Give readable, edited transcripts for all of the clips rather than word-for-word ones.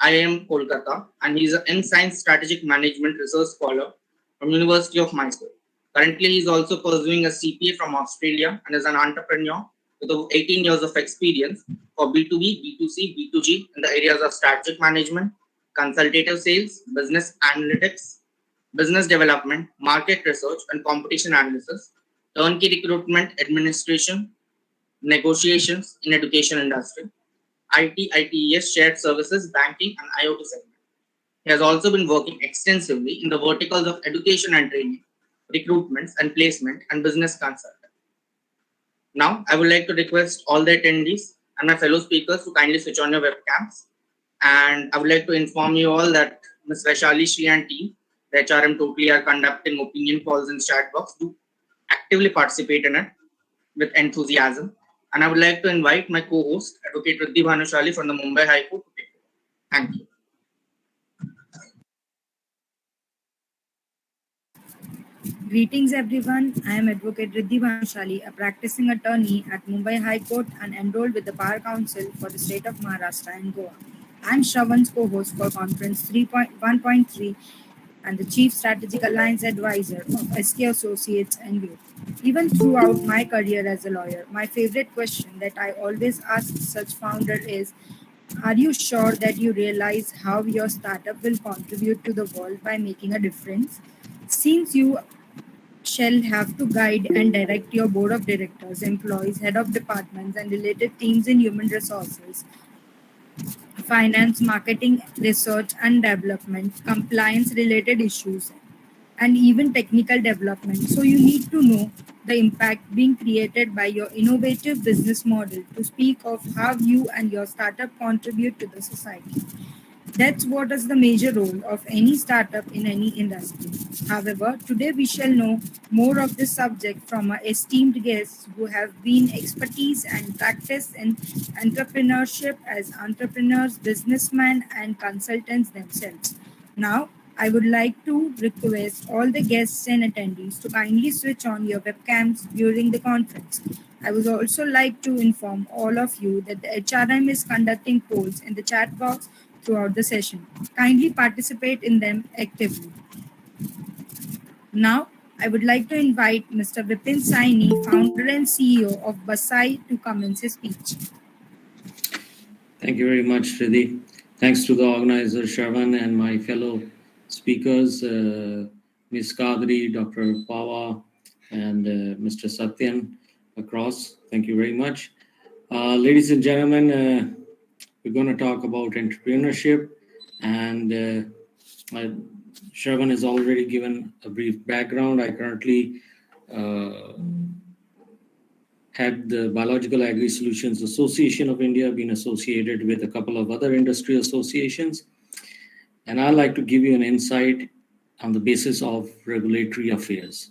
IIM Kolkata, and he is an Science Strategic Management Research Scholar from University of Mysore. Currently, he is also pursuing a CPA from Australia and is an entrepreneur with over 18 years of experience for B2B, B2C, B2G in the areas of strategic management, consultative sales, business analytics, business development, market research, and competition analysis, turnkey recruitment, administration, negotiations in education industry, IT, ITES, shared services, banking, and IoT segment. He has also been working extensively in the verticals of education and training, recruitment and placement, and business consulting. Now, I would like to request all the attendees and my fellow speakers to kindly switch on your webcams. And I would like to inform you all that Ms. Vaishali Shri and team, the HRM totally are conducting opinion polls in chat box to actively participate in it with enthusiasm. And I would like to invite my co-host, Advocate Riddhi Bhanushali from the Mumbai High Court to take over. Thank you. Greetings everyone, I am Advocate Riddhi Bhanushali, a practicing attorney at Mumbai High Court and enrolled with the Bar Council for the state of Maharashtra and Goa. I am Shravan's co-host for Conference 3.1.3 and the Chief Strategic Alliance Advisor of SK Associates and Group. Even throughout my career as a lawyer, my favorite question that I always ask such founder is, are you sure that you realize how your startup will contribute to the world by making a difference? Since you shall have to guide and direct your board of directors, employees, head of departments, and related teams in human resources, finance, marketing, research and development, compliance related issues, and even technical development. So you need to know the impact being created by your innovative business model to speak of how you and your startup contribute to the society. That's what is the major role of any startup in any industry. However, today we shall know more of this subject from our esteemed guests who have been expertise and practice in entrepreneurship as entrepreneurs, businessmen, and consultants themselves. Now, I would like to request all the guests and attendees to kindly switch on your webcams during the conference. I would also like to inform all of you that the HRM is conducting polls in the chat box throughout the session. Kindly participate in them actively. Now, I would like to invite Mr. Vipin Saini, founder and CEO of Basai, to commence his speech. Thank you very much, Riddhi. Thanks to the organizer, Shravan, and my fellow speakers, Ms. Kadri, Dr. Pawa, and Mr. Satyan across. Thank you very much. Ladies and gentlemen, we're going to talk about entrepreneurship, and Shravan has already given a brief background. I currently had the Biological Agri Solutions Association of India, been associated with a couple of other industry associations. And I'd like to give you an insight on the basis of regulatory affairs.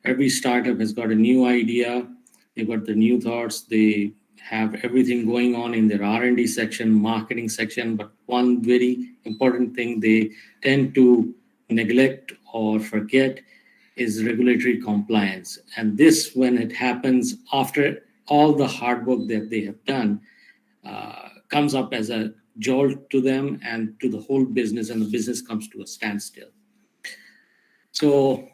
Every startup has got a new idea, they've got the new thoughts, they have everything going on in their R&D section, marketing section, but one very important thing they tend to neglect or forget is regulatory compliance. And this, when it happens after all the hard work that they have done, comes up as a jolt to them and to the whole business, and the business comes to a standstill. So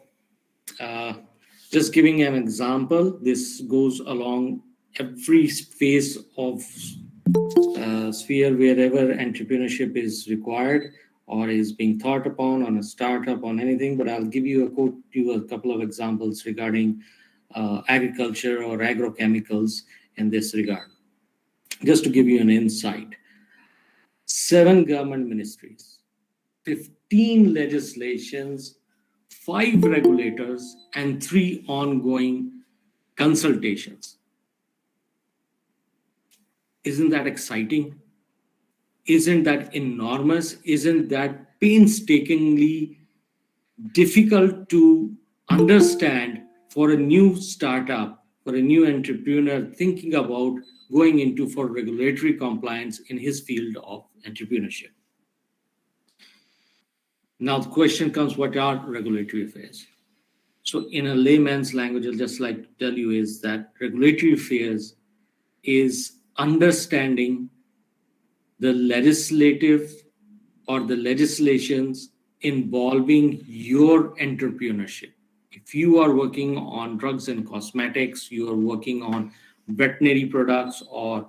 just giving an example, this goes along every phase of sphere wherever entrepreneurship is required or is being thought upon on a startup, on anything. But I'll give you a couple of examples regarding agriculture or agrochemicals in this regard. Just to give you an insight, 7 government ministries, 15 legislations, 5 regulators, and 3 ongoing consultations. Isn't that exciting? Isn't that enormous? Isn't that painstakingly difficult to understand for a new startup, for a new entrepreneur thinking about going into for regulatory compliance in his field of entrepreneurship? Now the question comes, what are regulatory affairs? So in a layman's language, I'll just like to tell you is that regulatory affairs is understanding the legislative or the legislations involving your entrepreneurship. If you are working on drugs and cosmetics, you are working on veterinary products or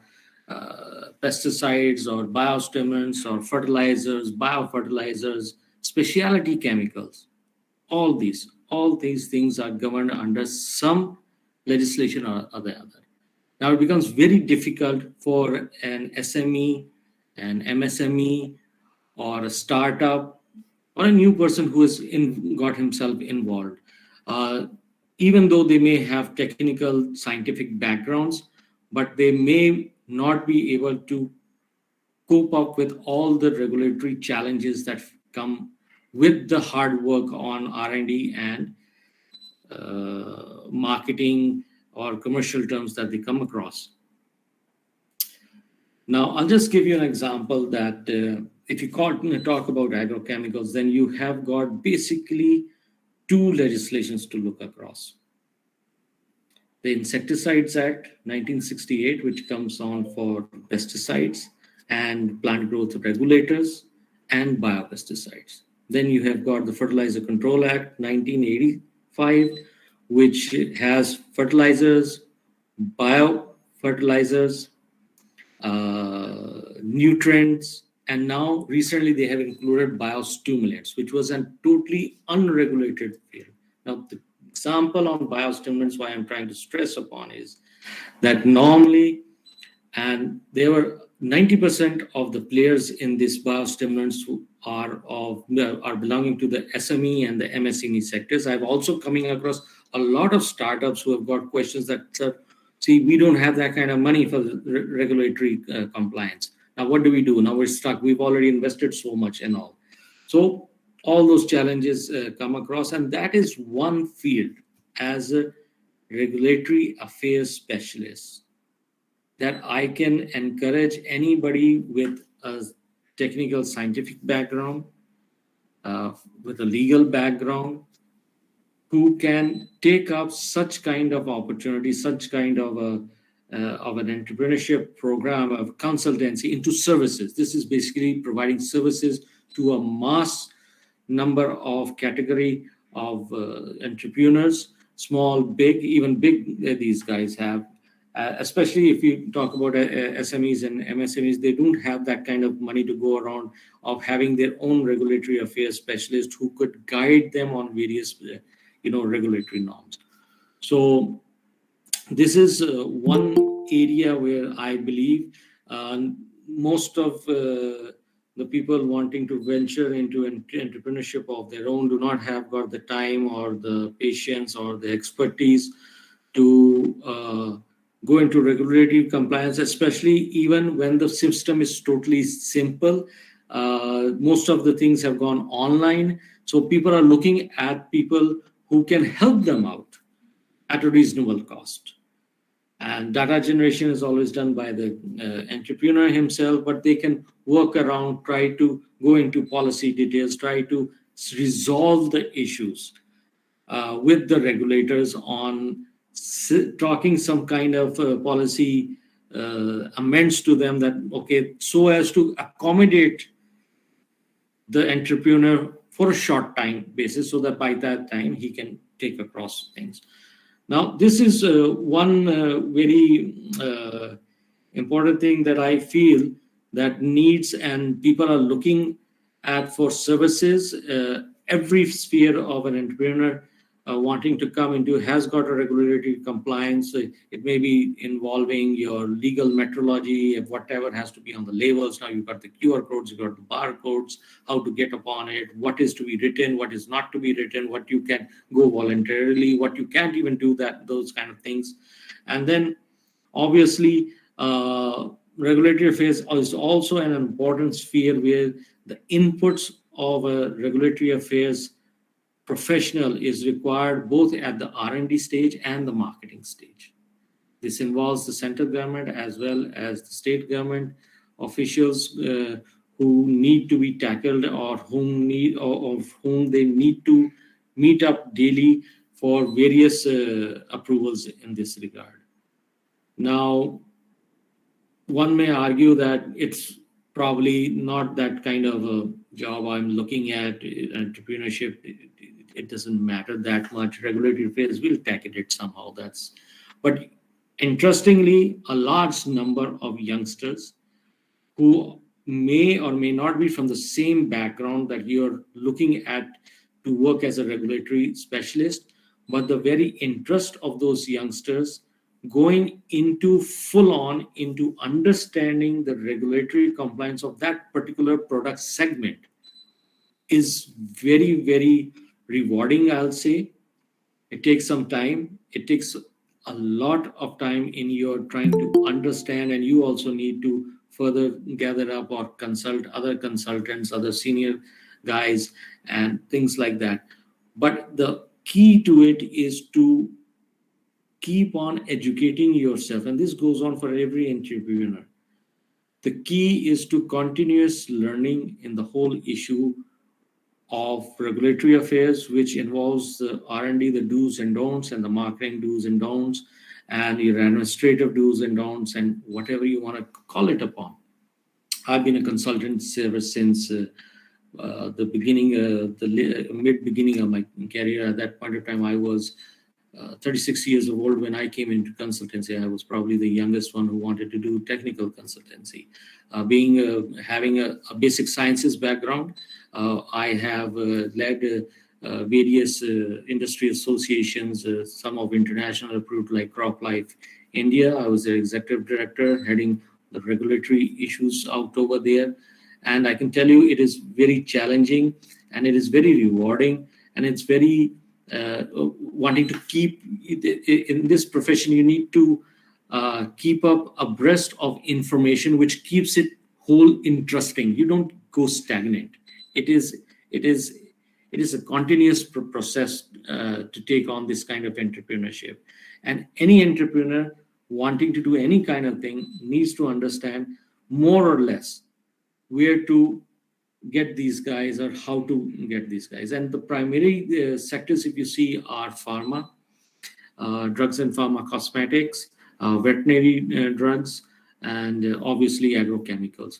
pesticides or biostimulants or fertilizers, biofertilizers, specialty chemicals, all these things are governed under some legislation or the other. Now it becomes very difficult for an SME, an MSME, or a startup, or a new person who has got himself involved. Even though they may have technical scientific backgrounds, but they may not be able to cope up with all the regulatory challenges that come with the hard work on R&D and marketing or commercial terms that they come across. Now, I'll just give you an example that if you talk about agrochemicals, then you have got basically two legislations to look across. The Insecticides Act 1968, which comes on for pesticides and plant growth regulators and biopesticides. Then you have got the Fertilizer Control Act 1985, which has fertilizers, biofertilizers, nutrients, and now recently they have included biostimulants, which was a totally unregulated field. Now, the example on biostimulants, why I'm trying to stress upon is that normally, and there were 90% of the players in this biostimulants who are belonging to the SME and the MSME sectors. I've also coming across a lot of startups who have got questions that, see, we don't have that kind of money for regulatory compliance. Now, what do we do? Now we're stuck. We've already invested so much and all. So all those challenges come across, and that is one field as a regulatory affairs specialist that I can encourage anybody with a technical scientific background, with a legal background, who can take up such kind of opportunity, such kind of an entrepreneurship program of consultancy into services. This is basically providing services to a mass number of category of entrepreneurs, small, big, even big. These guys have, especially if you talk about SMEs and MSMEs, they don't have that kind of money to go around of having their own regulatory affairs specialist who could guide them on various regulatory norms. So this is one area where I believe most of the people wanting to venture into entrepreneurship of their own do not have got the time or the patience or the expertise to go into regulatory compliance, especially even when the system is totally simple. Most of the things have gone online. So people are looking at people who can help them out at a reasonable cost. And data generation is always done by the entrepreneur himself, but they can work around, try to go into policy details, try to resolve the issues with the regulators on talking some kind of policy amends to them that, okay, so as to accommodate the entrepreneur for a short time basis, so that by that time he can take across things. Now, this is one very important thing that I feel that needs and people are looking at for services. Every sphere of an entrepreneur wanting to come into has got a regulatory compliance. It may be involving your legal metrology, whatever has to be on the labels. Now you've got the QR codes, you've got the barcodes, how to get upon it, what is to be written, what is not to be written, what you can go voluntarily, what you can't even do, those kind of things. And then obviously regulatory affairs is also an important sphere where the inputs of a regulatory affairs professional is required both at the R&D stage and the marketing stage. This involves the central government as well as the state government officials who need to be tackled or of whom they need to meet up daily for various approvals in this regard. Now, one may argue that it's probably not that kind of a job I'm looking at. Entrepreneurship, it doesn't matter that much. Regulatory affairs will tackle it somehow. But interestingly, a large number of youngsters who may or may not be from the same background that you're looking at to work as a regulatory specialist, but the very interest of those youngsters going into full on into understanding the regulatory compliance of that particular product segment is very, very rewarding, I'll say. It takes some time. It takes a lot of time in your trying to understand, and you also need to further gather up or consult other consultants, other senior guys, and things like that. But the key to it is to keep on educating yourself, and this goes on for every entrepreneur. The key is to continuous learning in the whole issue of regulatory affairs, which involves the R&D, the do's and don'ts, and the marketing do's and don'ts, and your administrative do's and don'ts, and whatever you want to call it upon. I've been a consultant ever since the beginning, the mid-beginning of my career. At that point of time, I was 36 years old when I came into consultancy. I was probably the youngest one who wanted to do technical consultancy. Having a basic sciences background, I have led various industry associations, some of international approved like CropLife India. I was their executive director, heading the regulatory issues out over there. And I can tell you it is very challenging, and it is very rewarding, and it's very wanting to keep in this profession. You need to keep up abreast of information, which keeps it whole interesting. You don't go stagnant. It is a continuous process to take on this kind of entrepreneurship. And any entrepreneur wanting to do any kind of thing needs to understand more or less where to get these guys or how to get these guys. And the primary sectors, if you see, are pharma, drugs and pharma cosmetics, veterinary drugs, and obviously agrochemicals.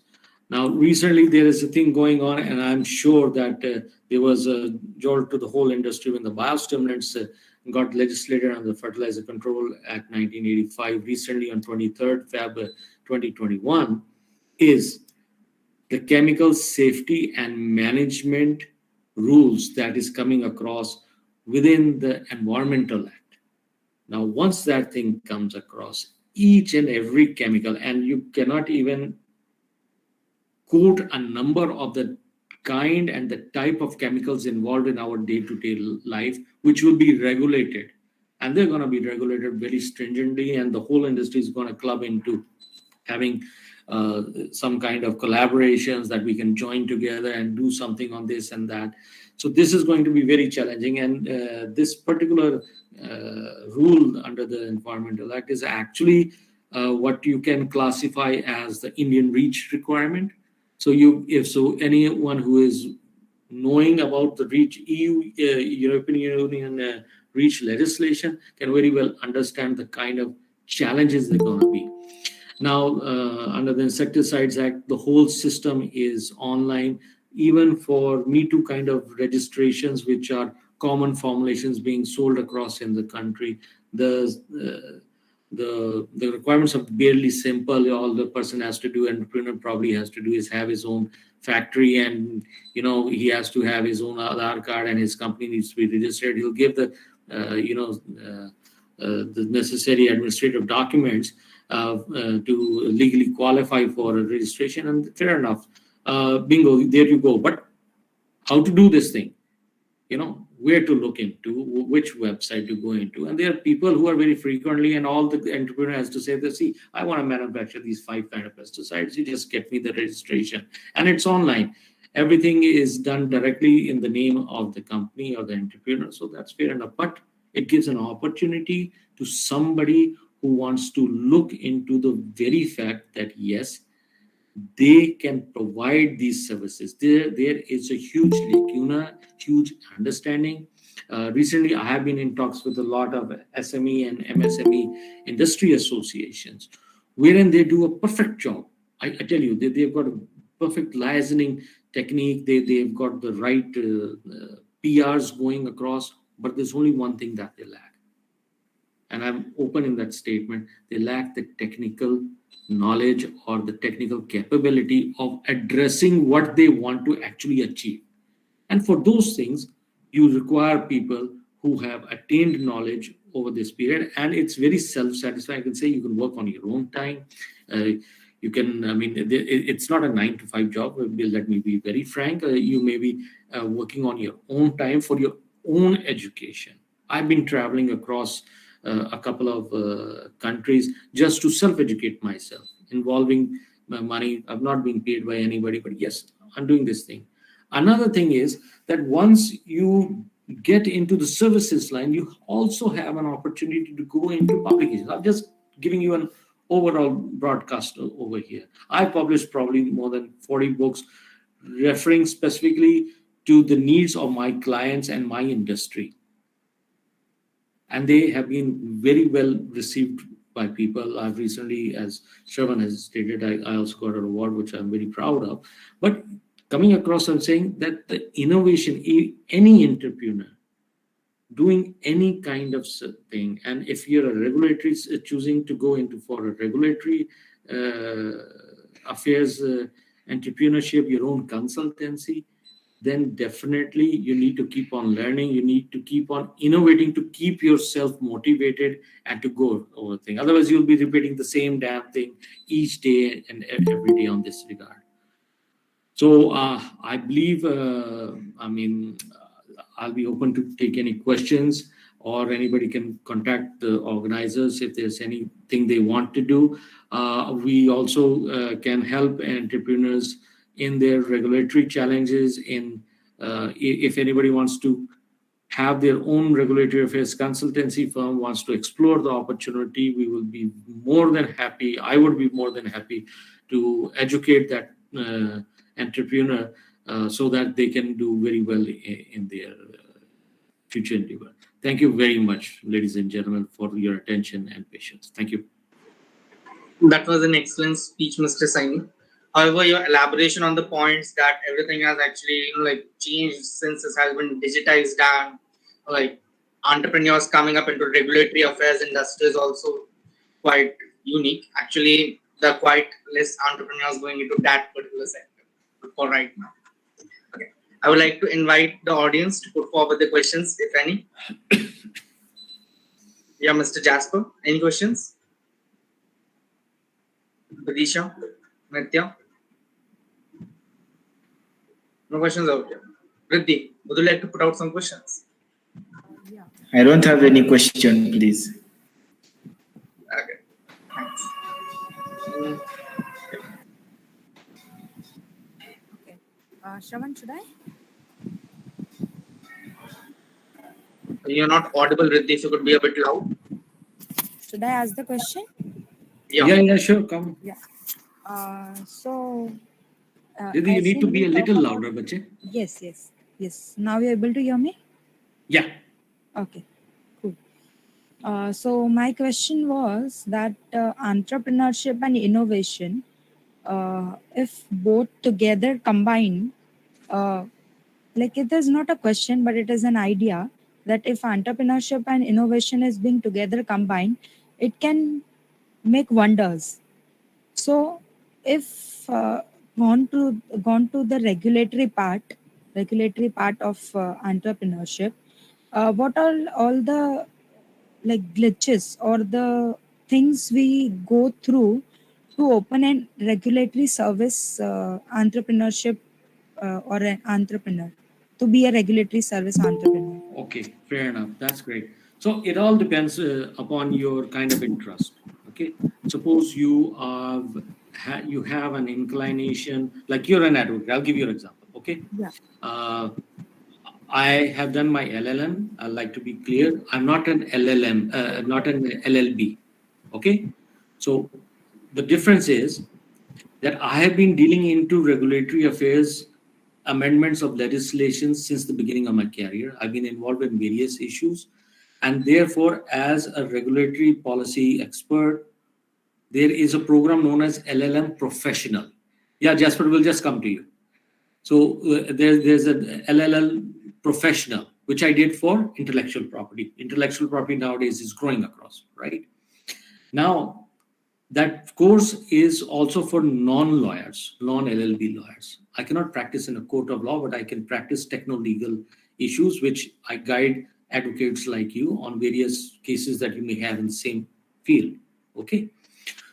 Now, recently there is a thing going on, and I'm sure that there was a jolt to the whole industry when the biostimulants got legislated under the Fertilizer Control Act 1985 recently on 23rd Feb 2021, is the chemical safety and management rules that is coming across within the Environmental Act. Now, once that thing comes across, each and every chemical, and you cannot even quote a number of the kind and the type of chemicals involved in our day-to-day life, which will be regulated. And they're going to be regulated very stringently, and the whole industry is going to club into having some kind of collaborations that we can join together and do something on this and that. So this is going to be very challenging. And this particular rule under the Environmental Act is actually what you can classify as the Indian REACH requirement. So anyone who is knowing about the REACH European Union REACH legislation can very well understand the kind of challenges they're going to be. Now, under the Insecticides Act, the whole system is online, even for Me Too kind of registrations, which are common formulations being sold across in the country. The requirements are barely simple. All the person has to do, entrepreneur probably has to do, is have his own factory, and he has to have his own Aadhaar card, and his company needs to be registered. He'll give the necessary administrative documents to legally qualify for a registration, and fair enough. Bingo, there you go. But how to do this thing? Where to look into, which website to go into. And there are people who are very frequently, and all the entrepreneur has to say that, see, I want to manufacture these 5 kind of pesticides. You just get me the registration, and it's online. Everything is done directly in the name of the company or the entrepreneur. So that's fair enough. But it gives an opportunity to somebody who wants to look into the very fact that, yes, they can provide these services. There is a huge lacuna, huge understanding. Recently, I have been in talks with a lot of SME and MSME industry associations, wherein they do a perfect job. I tell you, they've got a perfect liaising technique. They've got the right PRs going across, but there's only one thing that they lack. And I'm open in that statement. They lack the technical knowledge or the technical capability of addressing what they want to actually achieve. And for those things, you require people who have attained knowledge over this period. And it's very self-satisfying. I can say you can work on your own time. You can, I mean, it's not a 9 to 5 job. Let me be very frank. You may be working on your own time for your own education. I've been traveling across a couple of countries just to self-educate myself, involving my money. I'm not being paid by anybody, but yes, I'm doing this thing. Another thing is that once you get into the services line, you also have an opportunity to go into publications. I'm just giving you an overall broadcast over here. I published probably more than 40 books referring specifically to the needs of my clients and my industry. And they have been very well received by people. I've recently, as Shravan has stated, I also got an award, which I'm very proud of. But coming across, I'm saying that the innovation, any entrepreneur doing any kind of thing, and if you're a regulatory choosing to go into for a regulatory affairs entrepreneurship, your own consultancy, then definitely you need to keep on learning. You need to keep on innovating to keep yourself motivated and to go over thing. Otherwise, you'll be repeating the same damn thing each day and every day on this regard. So I believe, I'll be open to take any questions, or anybody can contact the organizers if there's anything they want to do. We also can help entrepreneurs in their regulatory challenges. If anybody wants to have their own regulatory affairs consultancy firm, wants to explore the opportunity, we will be more than happy. I would be more than happy to educate that entrepreneur so that they can do very well in their future endeavor. Thank you very much, ladies and gentlemen, for your attention and patience. Thank you. That was an excellent speech, Mr. Saini. However, your elaboration on the points that everything has actually changed since this has been digitized, and entrepreneurs coming up into regulatory affairs industry is also quite unique. Actually, there are quite less entrepreneurs going into that particular sector for right now. Okay, I would like to invite the audience to put forward the questions, if any. Yeah, Mr. Jasper, any questions? Vidisha, Nitya? No questions out here. Riddhi, would you like to put out some questions? Yeah. I don't have any question, please. Okay, thanks. Okay. Shravan, should I? You're not audible, Riddhi, if you could be a bit loud. Should I ask the question? Yeah, sure, come. Yeah. So. Riddhi, you need to be a little about... louder, bache. Yes. Now you're able to hear me? Yeah. Okay, cool. So my question was that entrepreneurship and innovation, if both together combined, it is not a question, but it is an idea that if entrepreneurship and innovation is being together combined, it can make wonders. So if gone to the regulatory part of entrepreneurship, what are all the glitches or the things we go through to open a regulatory service entrepreneurship or an entrepreneur, to be a regulatory service entrepreneur? Okay, fair enough. That's great. So it all depends upon your kind of interest. Okay, suppose you have an inclination, like you're an advocate. I'll give you an example. Okay. Yeah. I have done my LLM. I like to be clear. I'm not an LLM, not an LLB. Okay. So the difference is that I have been dealing into regulatory affairs amendments of legislation since the beginning of my career. I've been involved in various issues, and therefore, as a regulatory policy expert, there is a program known as LLM Professional. Yeah, Jasper will just come to you. So there's an LLL professional, which I did for intellectual property. Intellectual property nowadays is growing across, right? Now, that course is also for non-lawyers, non-LLB lawyers. I cannot practice in a court of law, but I can practice techno-legal issues, which I guide advocates like you on various cases that you may have in the same field. Okay.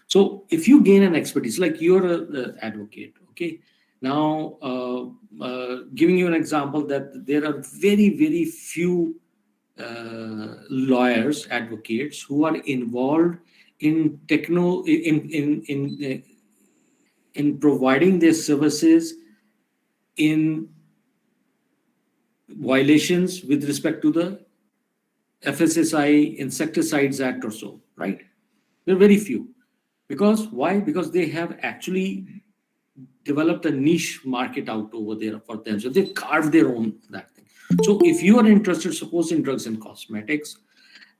So if you gain an expertise, like you're an advocate, okay. Now, giving you an example that there are very, very few lawyers, advocates who are involved in in providing their services in violations with respect to the FSSI Insecticides Act or so, right? There are very few. Because why? Because they have actually developed a niche market out over there for them. So they've carved their own that thing. So if you are interested, suppose in drugs and cosmetics,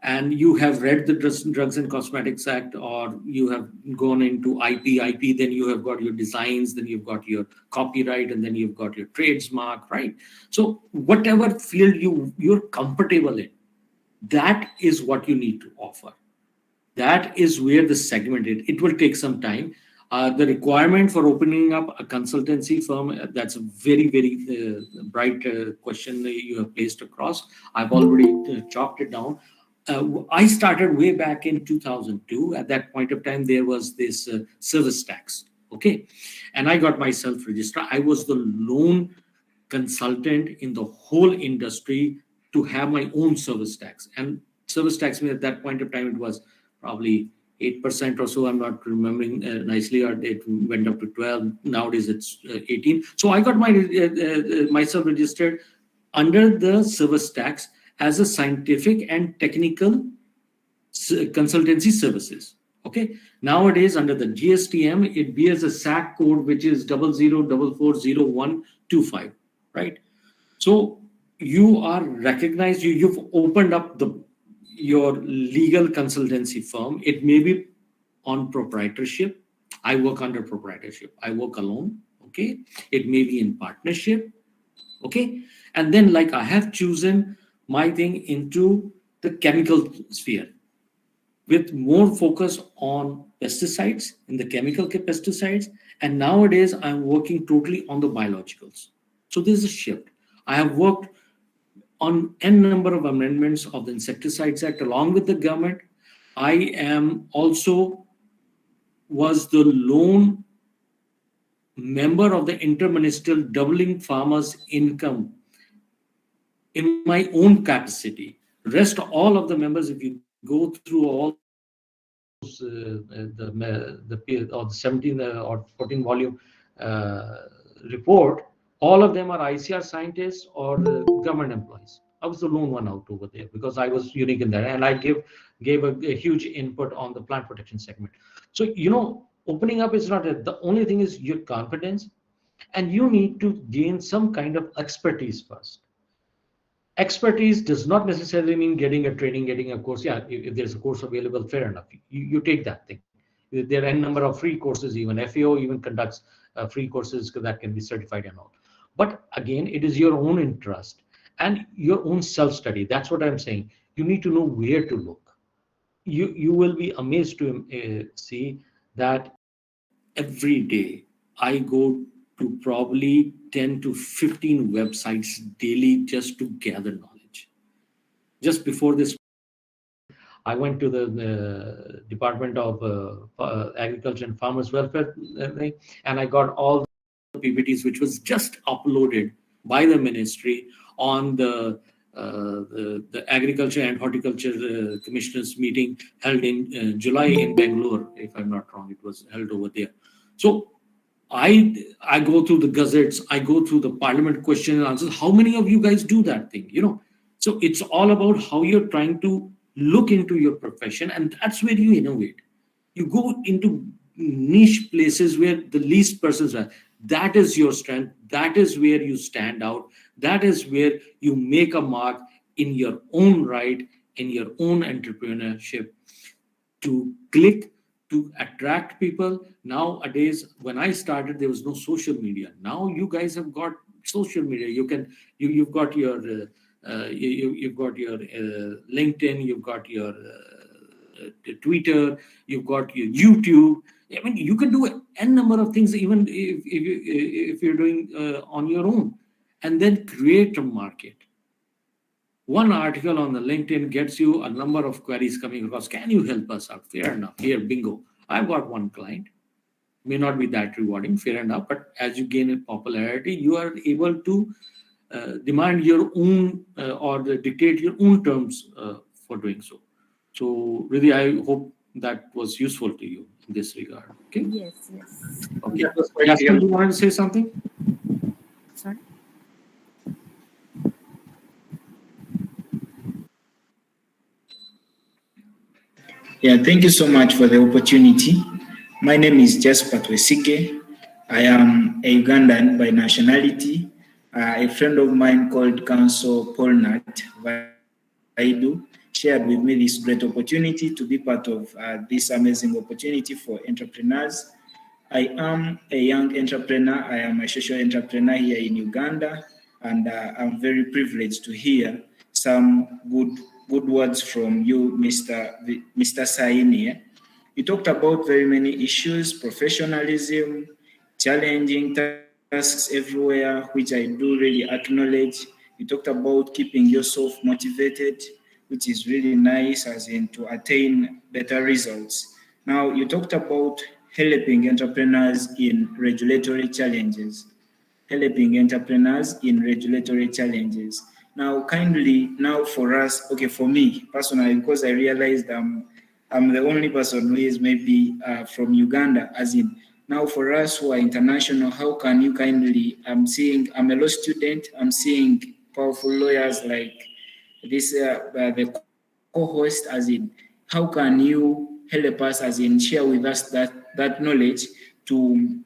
and you have read the Drugs and Cosmetics Act, or you have gone into IP, then you have got your designs, then you've got your copyright, and then you've got your trademark, right? So whatever field you're comfortable in, that is what you need to offer. That is where the segment is. It will take some time. The requirement for opening up a consultancy firm, that's a very, very bright question that you have placed across. I've already chalked it down. I started way back in 2002. At that point of time, there was this service tax, okay? And I got myself registered. I was the lone consultant in the whole industry to have my own service tax. And service tax, at that point of time, it was probably 8% or so. I'm not remembering nicely, or it went up to 12. Nowadays, it's 18. So I got myself registered under the service tax as a scientific and technical consultancy services. Okay. Nowadays, under the GSTM, it bears a SAC code, which is 00440125. Right. So you are recognized. You've opened up your legal consultancy firm. It may be on proprietorship. I work under proprietorship. I work alone. Okay. It may be in partnership. Okay. And then, like, I have chosen my thing into the chemical sphere with more focus on pesticides, in the chemical pesticides. And nowadays I'm working totally on the biologicals. So there's a shift. I have worked on n number of amendments of the Insecticides Act along with the government. I am also was the lone member of the interministerial doubling farmers' income in my own capacity. Rest all of the members, if you go through all the 17 or 14 volume report, all of them are ICR scientists or government employees. I was the lone one out over there because I was unique in that, and I gave a huge input on the plant protection segment. So opening up is not the only thing. Is your confidence, and you need to gain some kind of expertise first. Expertise does not necessarily mean getting a training, getting a course. Yeah, if there's a course available, fair enough. You take that thing. There are a number of free courses. Even FAO even conducts free courses that can be certified and all. But again, it is your own interest and your own self-study. That's what I'm saying. You need to know where to look. You will be amazed to see that every day I go to probably 10 to 15 websites daily just to gather knowledge. Just before this, I went to the Department of Agriculture and Farmers Welfare, and I got all the PPTs, which was just uploaded by the ministry on the Agriculture and Horticulture Commissioners meeting held in July in Bangalore, if I'm not wrong. It was held over there. So I go through the gazettes, I go through the parliament question and answers. How many of you guys do that thing? So it's all about how you're trying to look into your profession, and that's where you innovate. You go into niche places where the least persons are. That is your strength. That is where you stand out. That is where you make a mark in your own right, in your own entrepreneurship, to click to attract people. Nowadays, when I started, there was no social media. Now you guys have got social media. You've got your you've got your LinkedIn, you've got your Twitter, you've got your YouTube. I mean, you can do n number of things, even if you're doing on your own, and then create a market. One article on the LinkedIn gets you a number of queries coming across. Can you help us out? Fair enough. Here, bingo. I've got one client. May not be that rewarding, fair enough. But as you gain in popularity, you are able to demand your own or dictate your own terms for doing so. So, really, I hope that was useful to you in this regard. Okay. Yes. Okay. That was quite Jasper, clear. you wanted to say something? Sorry. Yeah, thank you so much for the opportunity. My name is Jasper Twesike. I am a Ugandan by nationality. A friend of mine called Council Polnat Vaidu shared with me this great opportunity to be part of this amazing opportunity for entrepreneurs. I am a young entrepreneur. I am a social entrepreneur here in Uganda, and I'm very privileged to hear some good words from you, Mr. Saini. You talked about very many issues, professionalism, challenging tasks everywhere, which I do really acknowledge. You talked about keeping yourself motivated, which is really nice, as in to attain better results. Now, you talked about helping entrepreneurs in regulatory challenges. Helping entrepreneurs in regulatory challenges. Now, kindly, now for us, okay, for me personally, because I realized I'm the only person who is maybe from Uganda, as in now for us who are international, how can you kindly, I'm a law student, I'm seeing powerful lawyers like this, the co-host, as in, how can you help us, as in share with us that knowledge to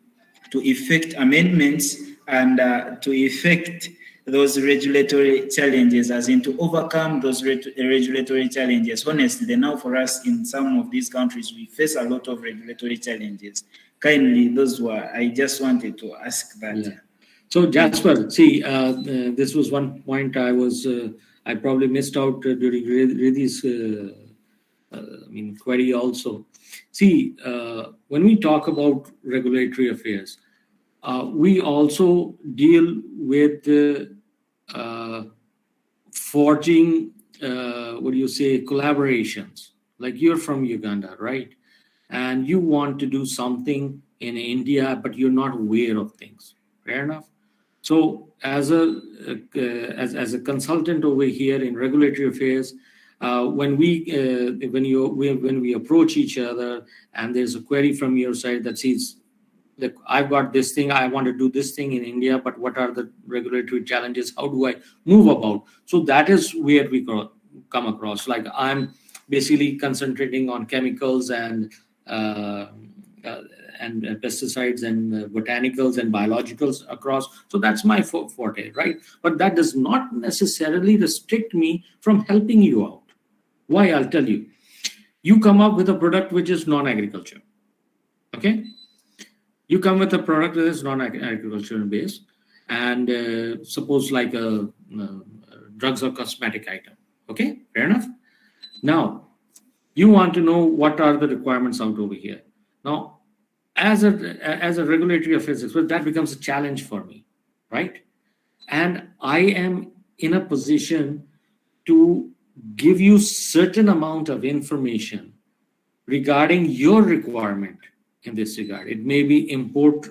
effect amendments and to effect those regulatory challenges, as in to overcome those regulatory challenges. Honestly, now for us in some of these countries, we face a lot of regulatory challenges. Kindly, those were, I just wanted to ask that. Yeah. So Jasper, see, this was one point I probably missed out during Ridhi's query also. See, when we talk about regulatory affairs, we also deal with forging, collaborations. Like you're from Uganda, right? And you want to do something in India, but you're not aware of things. Fair enough. So, as a consultant over here in regulatory affairs, when we approach each other, and there's a query from your side that says, "Look, I've got this thing. I want to do this thing in India, but what are the regulatory challenges? How do I move about?" So that is where we come across. Like I'm basically concentrating on chemicals and pesticides and botanicals and biologicals across. So that's my forte, right? But that does not necessarily restrict me from helping you out. Why? I'll tell you. You come up with a product which is non-agriculture. Okay? You come with a product that is non-agricultural based, and suppose like a drugs or cosmetic item. Okay? Fair enough? Now, you want to know what are the requirements out over here. Now, as a regulatory affairs expert, that becomes a challenge for me, right? And I am in a position to give you certain amount of information regarding your requirement in this regard. It may be import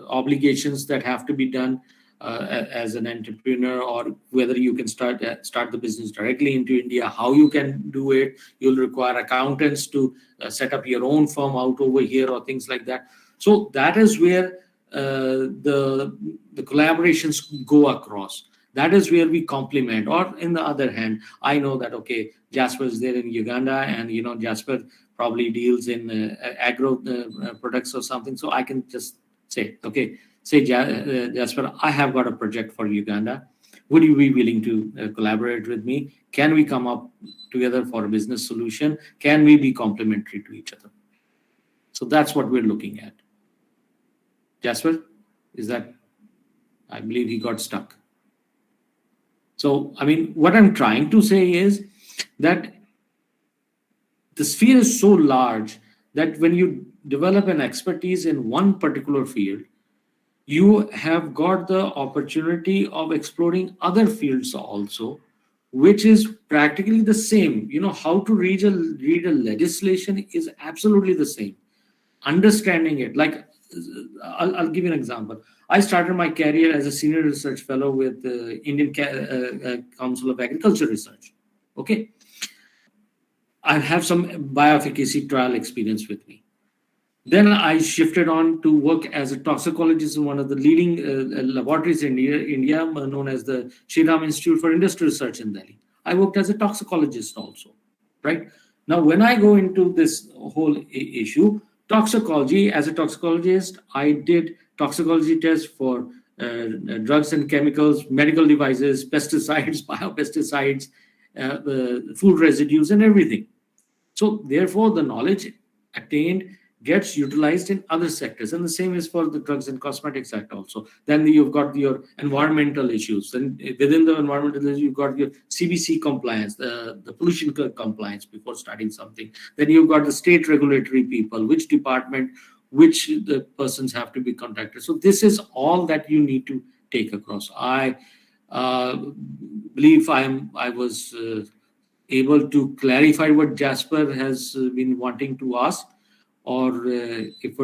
obligations that have to be done as an entrepreneur, or whether you can start the business directly into India, how you can do it. You'll require accountants to set up your own firm out over here or things like that. So that is where the collaborations go across. That is where we complement. Or in the other hand, I know that, okay, Jasper is there in Uganda, and Jasper probably deals in agro products or something. So I can just say, okay, Jasper, I have got a project for Uganda. Would you be willing to collaborate with me? Can we come up together for a business solution? Can we be complementary to each other? So that's what we're looking at. Jasper, is that? I believe he got stuck. So, I mean, what I'm trying to say is that the sphere is so large that when you develop an expertise in one particular field, you have got the opportunity of exploring other fields also, which is practically the same. You know, how to read a legislation is absolutely the same. Understanding it, like I'll give you an example. I started my career as a senior research fellow with the Indian Council of Agriculture Research. Okay, I have some bioefficacy trial experience with me. Then I shifted on to work as a toxicologist in one of the leading laboratories in India, known as the Shriram Institute for Industrial Research in Delhi. I worked as a toxicologist also, right? Now, when I go into this whole issue, toxicology, as a toxicologist, I did toxicology tests for drugs and chemicals, medical devices, pesticides, biopesticides, food residues, and everything. So therefore, the knowledge attained gets utilized in other sectors, and the same is for the Drugs and Cosmetics Act also. Then you've got your environmental issues. Then within the environmental issues, you've got your CBC compliance, the pollution compliance before starting something. Then you've got the state regulatory people, which department, which the persons have to be contacted. So this is all that you need to take across. I believe I was able to clarify what Jasper has been wanting to ask, or if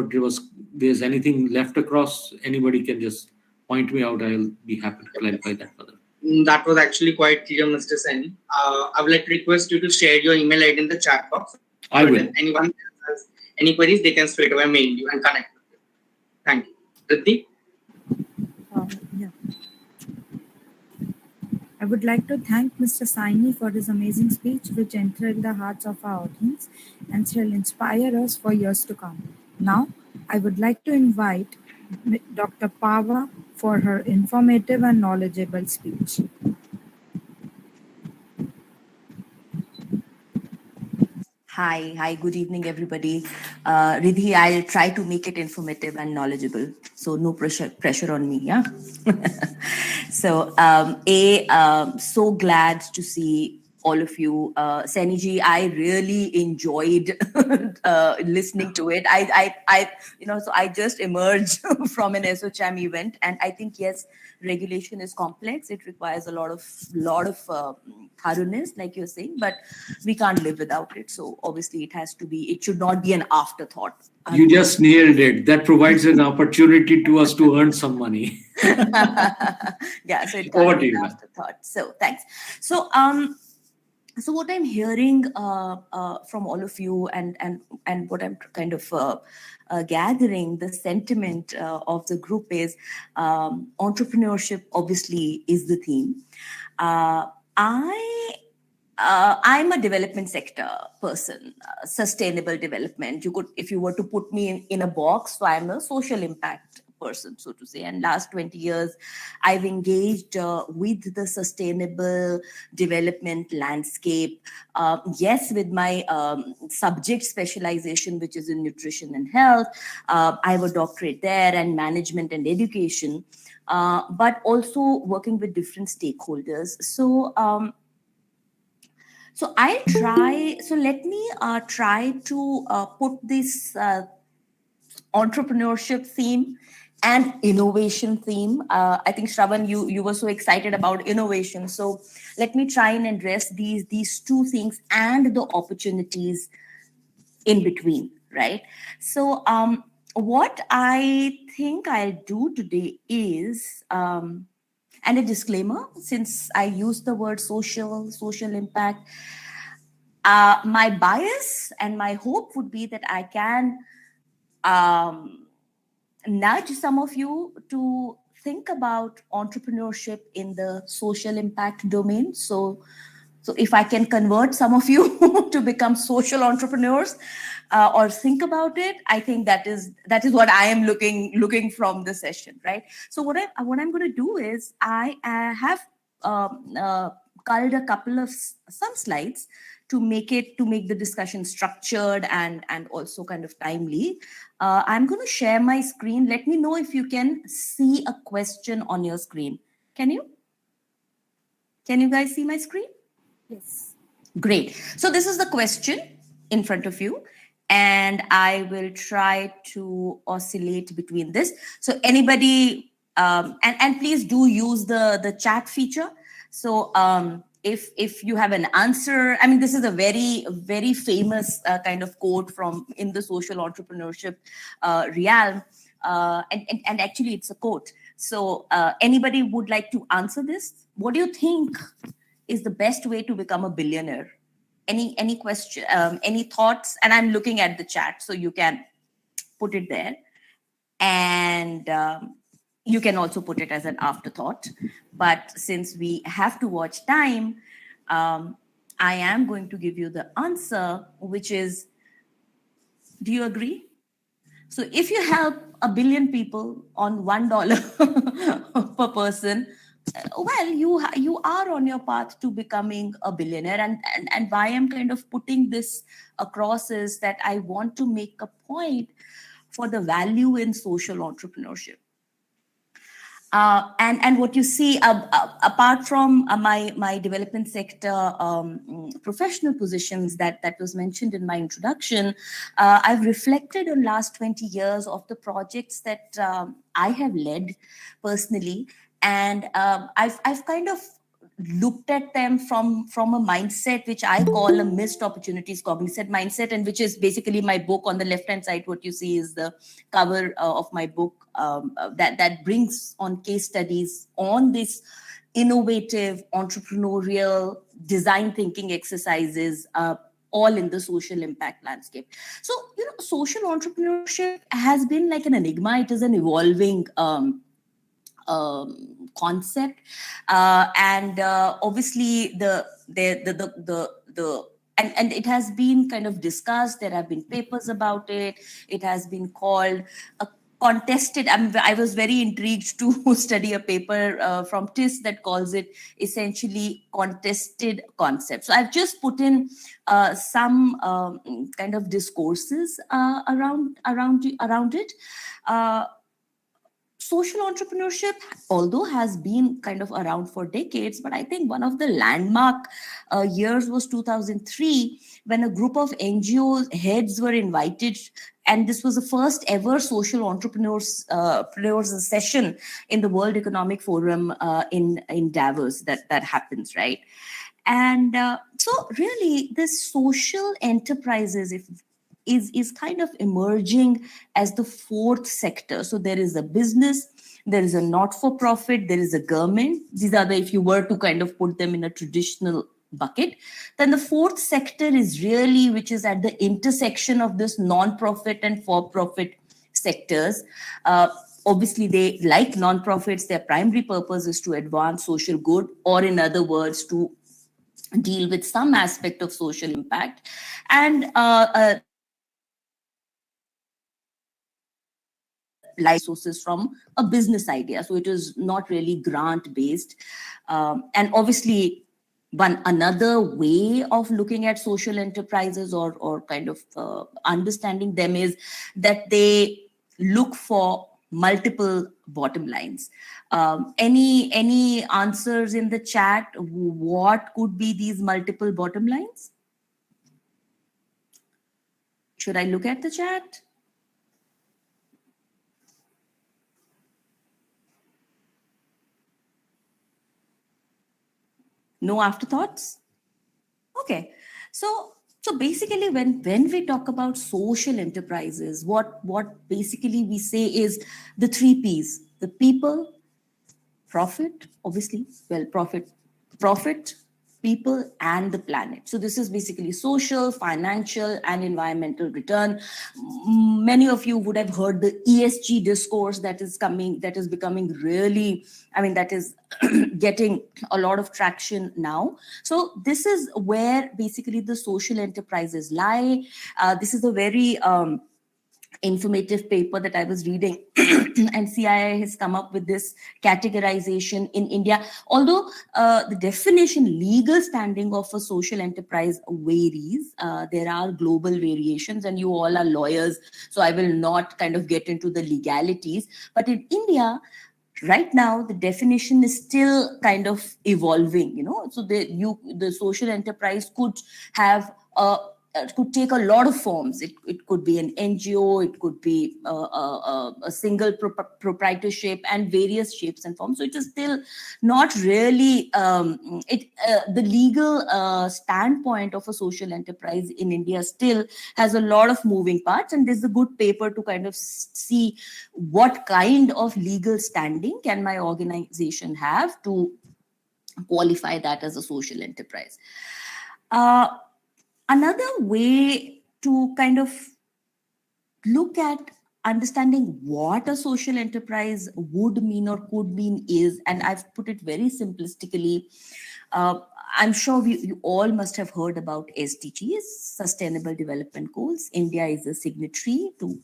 there's anything left across, anybody can just point me out. I'll be happy to clarify that further. That was actually quite clear, Mr. Sen. I would like to request you to share your email ID in the chat box. I will. If anyone has any queries, they can straight away mail you and connect with you. Thank you. Riddhi? Yeah. I would like to thank Mr. Saini for his amazing speech, which enthralled the hearts of our audience and shall inspire us for years to come. Now, I would like to invite Dr. Pava for her informative and knowledgeable speech. Hi, good evening, everybody. Riddhi, I'll try to make it informative and knowledgeable, so no pressure on me, yeah? So, so glad to see all of you. Seniji, I really enjoyed listening to it. So I just emerged from an SOCHAM event, and I think, yes, regulation is complex. It requires a lot of thoroughness, like you're saying, but we can't live without it. So obviously it should not be an afterthought. You just nailed it. That provides an opportunity to us to earn some money. Yeah, so it can't be an afterthought. So thanks. So what I'm hearing from all of you, and what I'm kind of gathering, the sentiment of the group is entrepreneurship obviously is the theme. I'm a development sector person, sustainable development. If you were to put me in a box, so I'm a social impact person, so to say. And last 20 years, I've engaged with the sustainable development landscape. Yes, with my subject specialization, which is in nutrition and health. I have a doctorate there, and management and education, but also working with different stakeholders. So let me try to put this entrepreneurship theme and innovation theme. I think, Shravan, you were so excited about innovation. So let me try and address these two things and the opportunities in between, right? So what I think I'll do today is, and a disclaimer, since I use the word social impact, my bias and my hope would be that I can nudge some of you to think about entrepreneurship in the social impact domain. So if I can convert some of you to become social entrepreneurs or think about it, I think that is what I am looking from the session, right? So what I'm going to do is I have culled a couple of some slides make the discussion structured and also kind of timely, I'm going to share my screen. Let me know if you can see a question on your screen. Can you guys see my screen? Yes. Great. So this is the question in front of you, and I will try to oscillate between this. So anybody, and please do use the chat feature. So if you have an answer, I mean, this is a very, very famous kind of quote from in the social entrepreneurship realm, and actually it's a quote. So anybody would like to answer this? What do you think is the best way to become a billionaire? Any question, any thoughts? And I'm looking at the chat, so you can put it there, and you can also put it as an afterthought. But since we have to watch time, I am going to give you the answer, which is, do you agree? So if you help 1 billion people on $1 per person, well, you are on your path to becoming a billionaire. And why I'm kind of putting this across is that I want to make a point for the value in social entrepreneurship. And what you see, apart from my development sector professional positions that was mentioned in my introduction, I've reflected on last 20 years of the projects that I have led personally, and I've kind of looked at them from a mindset which I call a missed opportunities cognizant mindset, and which is basically my book. On the left hand side, what you see is the cover of my book, that brings on case studies on this innovative entrepreneurial design thinking exercises, all in the social impact landscape. So social entrepreneurship has been like an enigma. It is an evolving concept, and obviously the and it has been kind of discussed. There have been papers about it. It has been called a contested. I was very intrigued to study a paper from TIS that calls it essentially contested concept. So I've just put in some kind of discourses around it. Social entrepreneurship, although has been kind of around for decades, but I think one of the landmark years was 2003, when a group of NGO heads were invited, and this was the first ever social entrepreneurs session in the World Economic Forum in Davos that happens, right? And so really, this social enterprises, is kind of emerging as the fourth sector. So there is a business, there is a not-for-profit, there is a government. These are if you were to kind of put them in a traditional bucket. Then the fourth sector is really, which is at the intersection of this non-profit and for-profit sectors. Obviously, they, like non-profits, their primary purpose is to advance social good, or in other words, to deal with some aspect of social impact. And resources from a business idea. So it is not really grant based. And obviously, another way of looking at social enterprises or kind of understanding them is that they look for multiple bottom lines. Any answers in the chat? What could be these multiple bottom lines? Should I look at the chat? No afterthoughts? Okay. So basically, when we talk about social enterprises, what basically we say is the 3 Ps: the people, profit, obviously, well, profit, people, and the planet. So this is basically social, financial, and environmental return. Many of you would have heard the ESG discourse that is becoming really, that is getting a lot of traction now. So this is where basically the social enterprises lie. This is a very informative paper that I was reading, and CII has come up with this categorization in India. Although the definition, legal standing of a social enterprise varies, there are global variations, and you all are lawyers, so I will not kind of get into the legalities. But in India, right now, the definition is still kind of evolving, so the social enterprise could have could take a lot of forms. It could be an NGO, it could be a single proprietorship, and various shapes and forms. So it is still not really the legal standpoint of a social enterprise in India still has a lot of moving parts, and this is a good paper to kind of see what kind of legal standing can my organization have to qualify that as a social enterprise. Another way to kind of look at understanding what a social enterprise would mean or could mean is, and I've put it very simplistically, I'm sure you all must have heard about SDGs, Sustainable Development Goals. India is a signatory to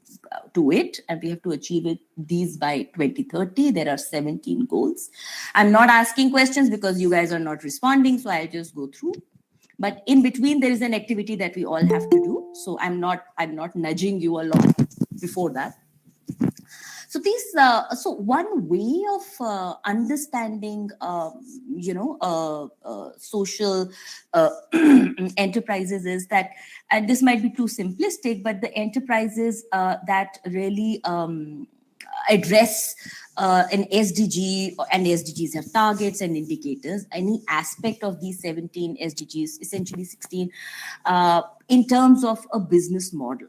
it, and we have to achieve these by 2030. There are 17 goals. I'm not asking questions because you guys are not responding, so I'll just go through. But in between, there is an activity that we all have to do. So I'm not nudging you along before that. So these, so one way of understanding, social enterprises is that, and this might be too simplistic, but the enterprises that really address an SDG, and SDGs have targets and indicators, any aspect of these 17 SDGs, essentially 16, in terms of a business model.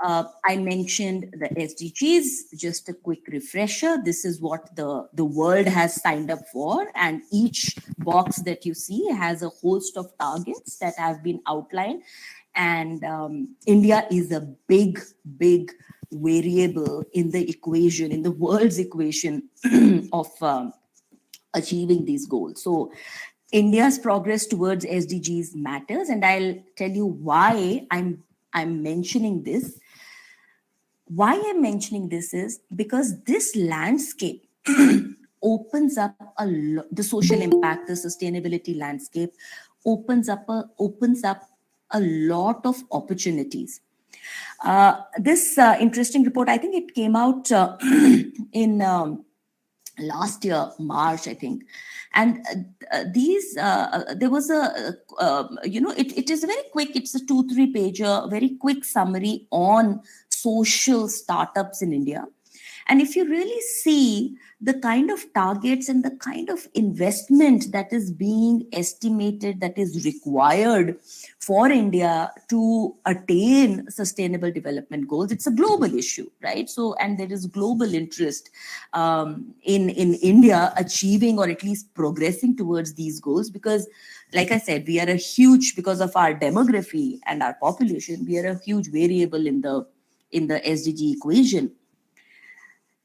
I mentioned the SDGs, just a quick refresher. This is what the world has signed up for, and each box that you see has a host of targets that have been outlined. And India is a big variable in the equation, in the world's equation of achieving these goals. So India's progress towards SDGs matters, and I'll tell you why I'm mentioning this. Why I'm mentioning this is because this landscape opens up the social impact, the sustainability landscape opens up a lot of opportunities. This interesting report, I think it came out in last year, March, I think. And there was it is very quick. It's a 2-3 pager, very quick summary on social startups in India. And if you really see the kind of targets and the kind of investment that is being estimated, that is required for India to attain sustainable development goals, it's a global issue, right? So, and there is global interest in India achieving or at least progressing towards these goals, because, like I said, we are a huge, because of our demography and our population, we are a huge variable in the SDG equation.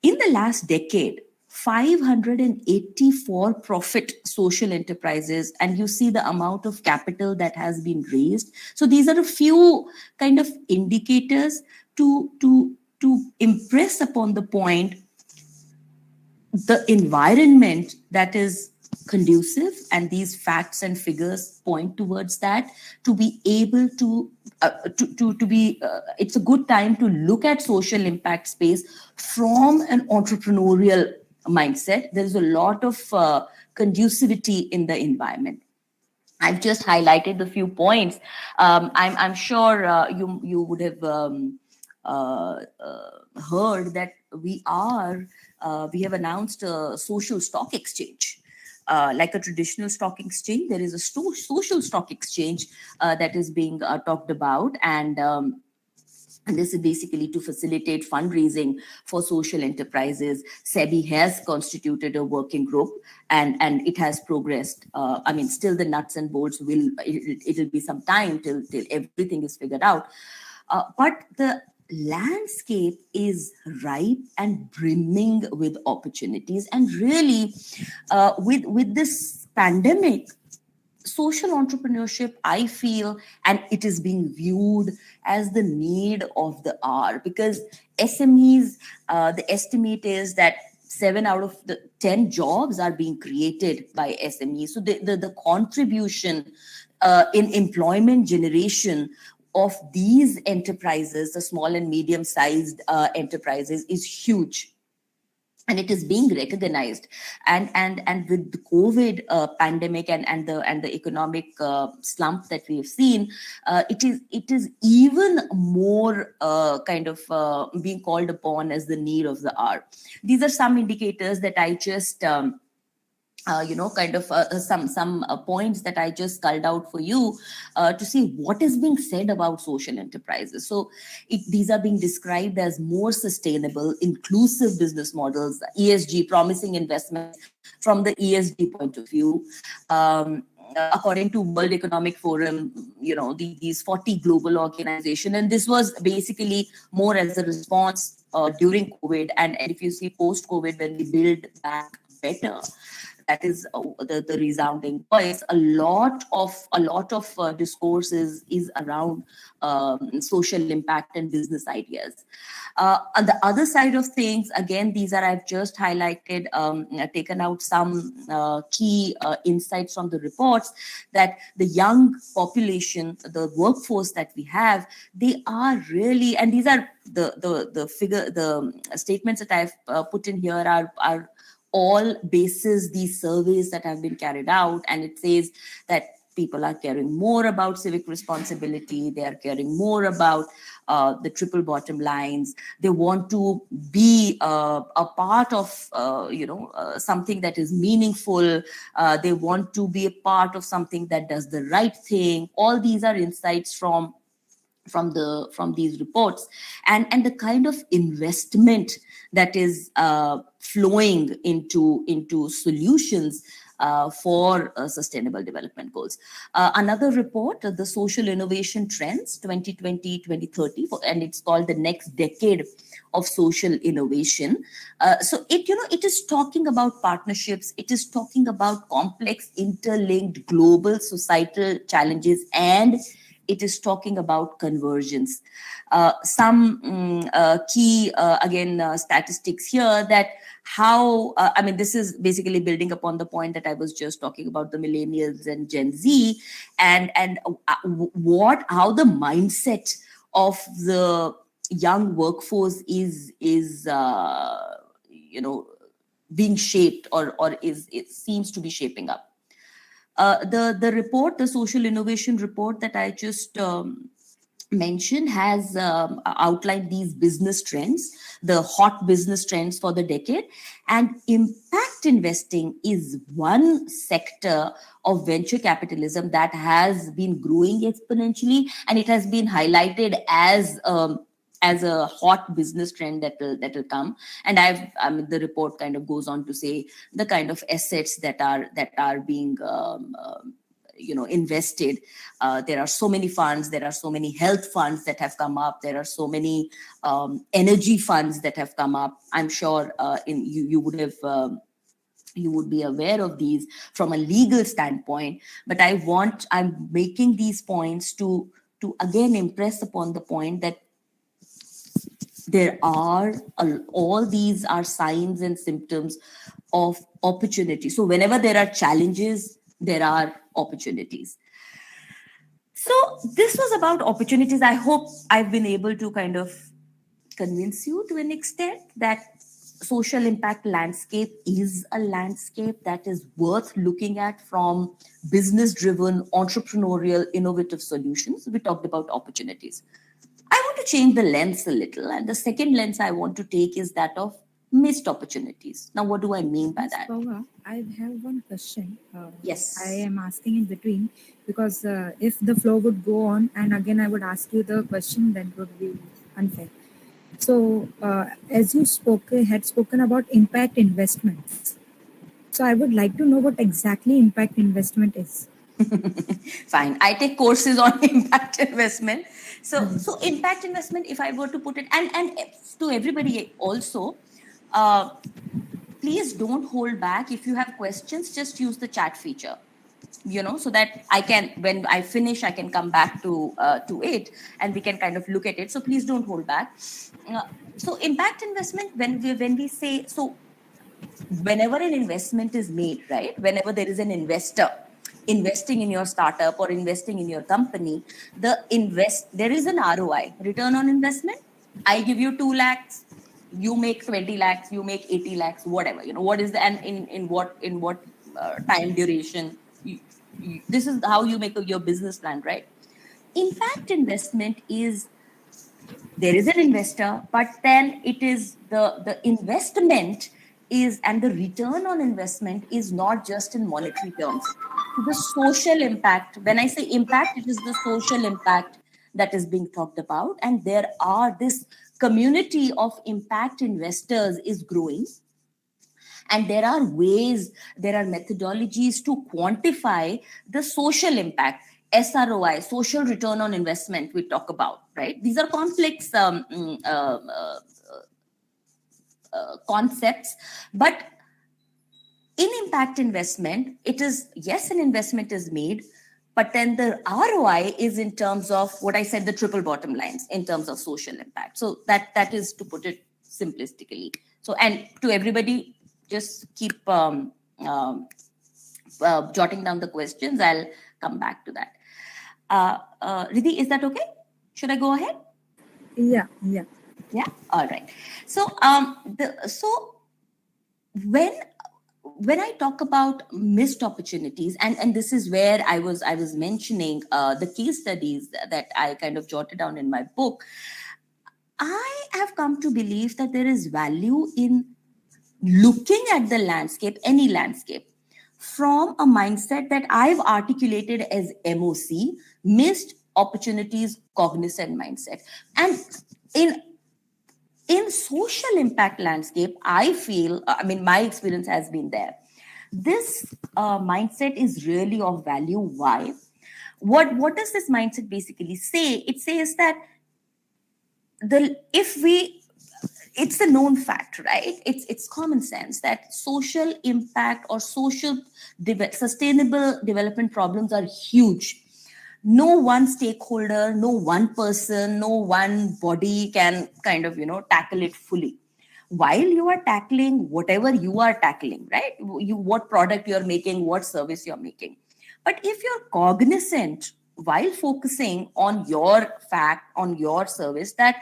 In the last decade, 584 profit social enterprises, and you see the amount of capital that has been raised. So these are a few kind of indicators to impress upon the point the environment that is conducive, and these facts and figures point towards that, to be able to be it's a good time to look at social impact space from an entrepreneurial mindset. There's a lot of conducivity in the environment. I've just highlighted the few points. I'm sure you would have heard that we have announced a social stock exchange. Like a traditional stock exchange, there is a social stock exchange that is being talked about, and this is basically to facilitate fundraising for social enterprises. SEBI has constituted a working group, and it has progressed. I mean, still the nuts and bolts it'll be some time till everything is figured out. But the landscape is ripe and brimming with opportunities, and really with this pandemic, social entrepreneurship, I feel, and it is being viewed as the need of the hour, because SMEs, the estimate is that 7 out of the 10 jobs are being created by SMEs. So the contribution in employment generation of these enterprises, the small and medium-sized enterprises, is huge. And it is being recognized, and with the COVID pandemic and the economic slump that we have seen, it is even more kind of being called upon as the need of the hour. These are some indicators that I just some points that I just culled out for you to see what is being said about social enterprises. So these are being described as more sustainable, inclusive business models, ESG, promising investments from the ESG point of view. According to World Economic Forum, these 40 global organizations, and this was basically more as a response during COVID. And if you see post-COVID, when we build back better, that is the resounding voice. A lot of discourse is around social impact and business ideas. On the other side of things, again, these are, I've just highlighted, taken out some key insights from the reports, that the young population, the workforce that we have, they are really, and these are the statements that I've put in here are all bases these surveys that have been carried out. And it says that people are caring more about civic responsibility. They are caring more about the triple bottom lines. They want to be a part of, something that is meaningful. They want to be a part of something that does the right thing. All these are insights from these reports, and the kind of investment that is flowing into solutions for sustainable development goals. Another report, the Social Innovation Trends 2020-2030, and it's called the Next Decade of Social Innovation. So it is talking about partnerships. It is talking about complex, interlinked global societal challenges, and it is talking about convergence. Some key, statistics here, that how, this is basically building upon the point that I was just talking about, the millennials and Gen Z, and how the mindset of the young workforce is being shaped, or it seems to be shaping up. The report, the Social Innovation Report that I just mentioned, has outlined these business trends, the hot business trends for the decade. And impact investing is one sector of venture capitalism that has been growing exponentially, and it has been highlighted as a hot business trend that will come. And the report kind of goes on to say the kind of assets that are being invested. There are so many funds. There are so many health funds that have come up. There are so many energy funds that have come up. I'm sure you would be aware of these from a legal standpoint. But I'm making these points to again impress upon the point that there are all these are signs and symptoms of opportunity. So whenever there are challenges, there are opportunities. So this was about opportunities. I hope I've been able to kind of convince you to an extent that social impact landscape is a landscape that is worth looking at from business-driven, entrepreneurial, innovative solutions. We talked about opportunities. I want to change the lens a little, and the second lens I want to take is that of missed opportunities. Now, what do I mean by that? Paula, I have one question. Yes. I am asking in between because if the flow would go on and again I would ask you the question, then it would be unfair. So, as you had spoken about impact investments. So, I would like to know what exactly impact investment is. Fine. I take courses on impact investment. So impact investment, if I were to put it, and to everybody also, please don't hold back. If you have questions, just use the chat feature. so that I can, when I finish, I can come back to it, and we can kind of look at it. So please don't hold back. Uh, so impact investment, when we say, so whenever an investment is made, right? Whenever there is an investor investing in your startup or investing in your company, there is an ROI, return on investment. I give you 2 lakhs, you make 20 lakhs, you make 80 lakhs, whatever, what is the, and in what time duration. This is how you make your business plan, right? Impact investment is, there is an investor, but then it is the investment is, and the return on investment is not just in monetary terms. The social impact, when I say impact, it is the social impact that is being talked about. And there are this community of impact investors is growing. And there are ways, there are methodologies to quantify the social impact, SROI, social return on investment, we talk about, right? These are complex concepts, but in impact investment, it is, yes, an investment is made, but then the ROI is in terms of what I said, the triple bottom lines, in terms of social impact. So that is, to put it simplistically. So, and to everybody, just keep jotting down the questions. I'll come back to that. Riddhi, is that okay? Should I go ahead? Yeah. Yeah. All right. So, when I talk about missed opportunities, and this is where I was mentioning the case studies that I kind of jotted down in my book, I have come to believe that there is value in looking at the landscape, any landscape, from a mindset that I've articulated as MOC, missed opportunities cognizant mindset. And in social impact landscape, I feel, my experience has been there. This mindset is really of value. Why? What does this mindset basically say? It says that it's a known fact, right? It's common sense that social impact or sustainable development problems are huge. No one stakeholder, no one person, no one body can kind of tackle it fully. While you are tackling whatever you are tackling, right? What product you're making, what service you're making. But if you're cognizant while focusing on your fact, on your service, that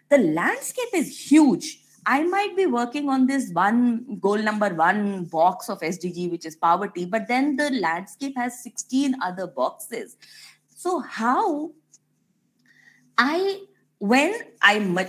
the landscape is huge. I might be working on this one goal number 1 box of SDG, which is poverty, but then the landscape has 16 other boxes. So how when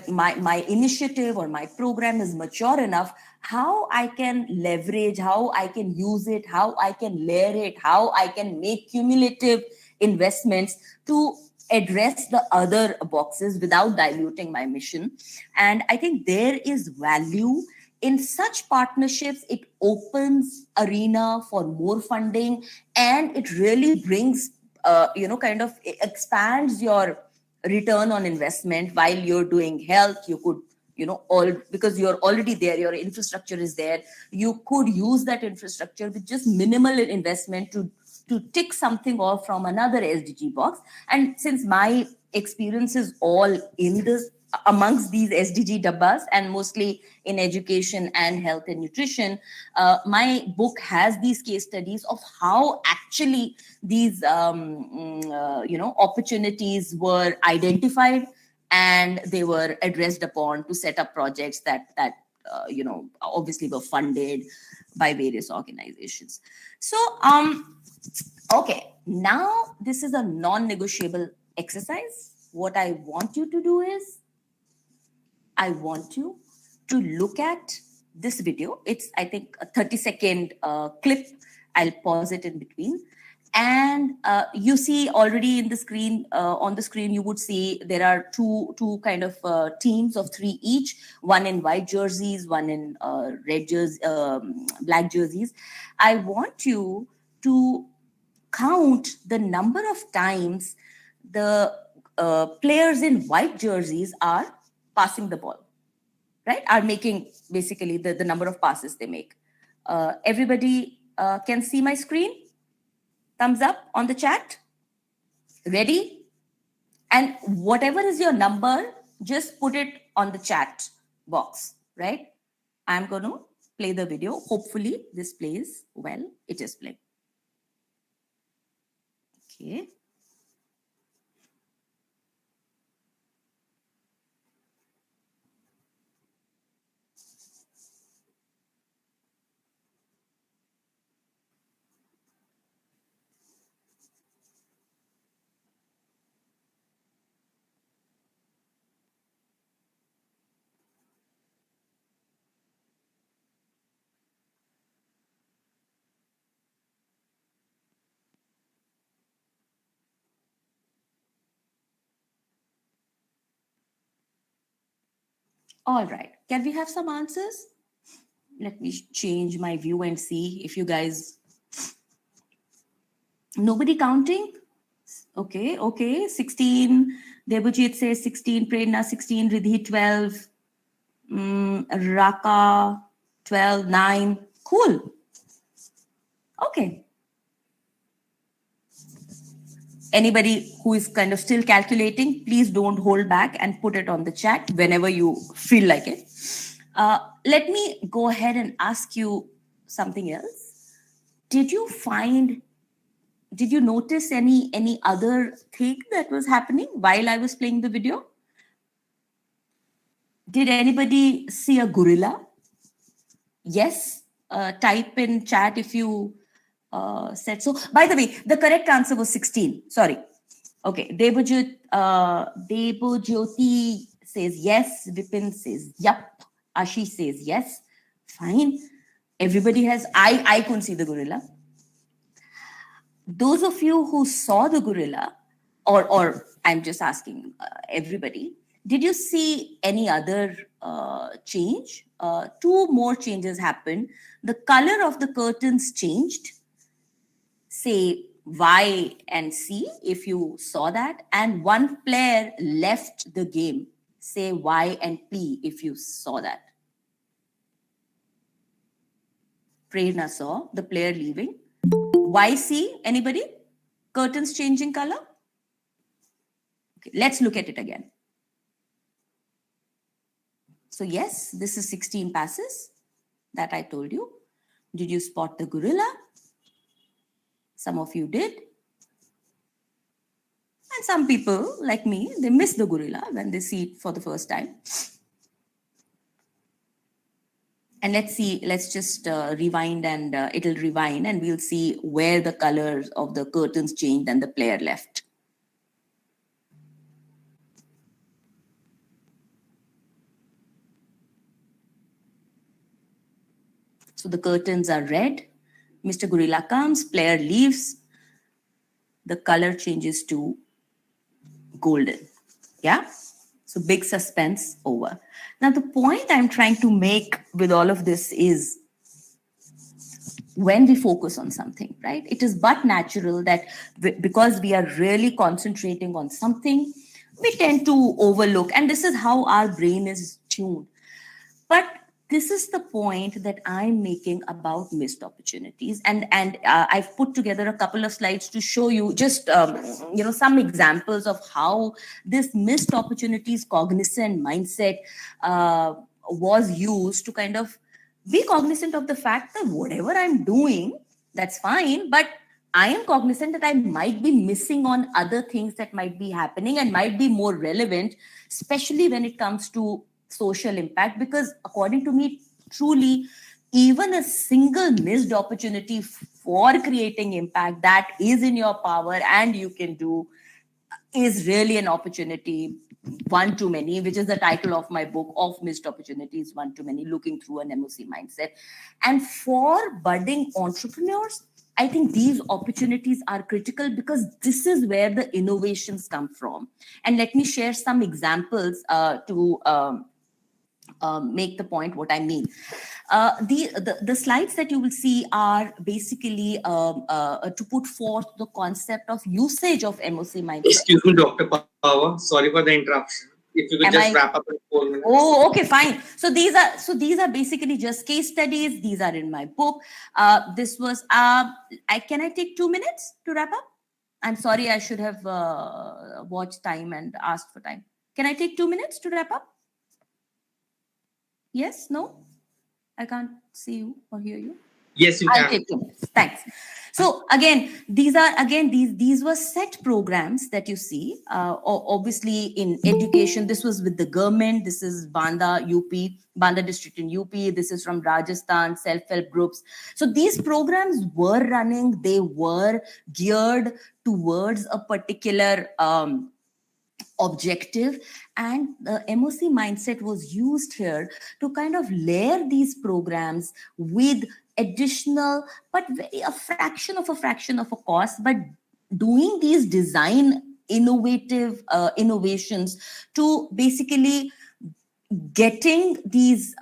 my initiative or my program is mature enough, how I can leverage, how I can use it, how I can layer it, how I can make cumulative investments to address the other boxes without diluting my mission. And I think there is value in such partnerships. It opens arena for more funding, and it really brings kind of expands your return on investment. While you're doing health, you could because you're already there, your infrastructure is there, you could use that infrastructure with just minimal investment to tick something off from another SDG box. And since my experience is all in this, amongst these SDG dabbas, and mostly in education and health and nutrition, my book has these case studies of how actually these opportunities were identified and they were addressed upon to set up projects that obviously were funded by various organizations. So okay, now this is a non-negotiable exercise. What I want you to do is, I want you to look at this video. It's, I think, a 30-second clip. I'll pause it in between. And you see already in the screen, on the screen, you would see there are two kind of teams of 3 each, one in white jerseys, one in red jerseys, black jerseys. I want you to count the number of times the players in white jerseys are passing the ball, right? Are making basically the number of passes they make. Everybody can see my screen? Thumbs up on the chat. Ready? And whatever is your number, just put it on the chat box, right? I'm going to play the video. Hopefully this plays well. It is playing. Okay. All right. Can we have some answers? Let me change my view and see if you guys... Nobody counting? Okay. 16. Debujit says 16. Prerna 16. Ridhi 12. Raka 12. 9. Cool. Okay. Anybody who is kind of still calculating, please don't hold back and put it on the chat whenever you feel like it. Let me go ahead and ask you something else. Did you notice any other thing that was happening while I was playing the video? Did anybody see a gorilla? Yes. Type in chat if you said so. By the way, the correct answer was 16. Sorry. Okay. Debojyoti says yes. Vipin says yup. Ashish says yes. Fine. Everybody has... I couldn't see the gorilla. Those of you who saw the gorilla, or I'm just asking everybody, did you see any other change? Two more changes happened. The color of the curtains changed. Say Y and C if you saw that. And one player left the game. Say Y and P if you saw that. Prerna saw the player leaving. YC, anybody? Curtains changing color? Okay, let's look at it again. So yes, this is 16 passes that I told you. Did you spot the gorilla? Some of you did. And some people, like me, they miss the gorilla when they see it for the first time. And let's see, let's just rewind, and it'll rewind and we'll see where the colors of the curtains changed and the player left. So the curtains are red. Mr. Gorilla comes, player leaves. The color changes to golden. Yeah? So big suspense over. Now, the point I'm trying to make with all of this is when we focus on something, right? It is but natural that because we are really concentrating on something, we tend to overlook. And this is how our brain is tuned. But this is the point that I'm making about missed opportunities. And I've put together a couple of slides to show you just, some examples of how this missed opportunities cognizant mindset was used to kind of be cognizant of the fact that whatever I'm doing, that's fine, but I am cognizant that I might be missing on other things that might be happening and might be more relevant, especially when it comes to social impact, because according to me, truly, even a single missed opportunity for creating impact that is in your power and you can do is really an opportunity, one too many, which is the title of my book, Of Missed Opportunities, One Too Many, Looking Through an MOC Mindset. And for budding entrepreneurs, I think these opportunities are critical because this is where the innovations come from. And let me share some examples to make the point what I mean. The slides that you will see are basically to put forth the concept of usage of MOC mindset. Excuse me, Dr. Power. Sorry for the interruption. if you could Am just I- wrap up in 4 minutes. Oh, okay, fine. So these are basically just case studies. These are in my book. This was can I take 2 minutes to wrap up? I'm sorry, I should have watched time and asked for time. Can I take 2 minutes to wrap up? Yes? No? I can't see you or hear you. Yes, you I'll can. take 2 minutes. Thanks. So again, these were set programs that you see. Obviously, in education, this was with the government. This is Banda district in UP. This is from Rajasthan, self-help groups. So these programs were running. They were geared towards a particular objective, and the MOC mindset was used here to kind of layer these programs with additional, but a fraction of a cost, but doing these design innovations to basically getting these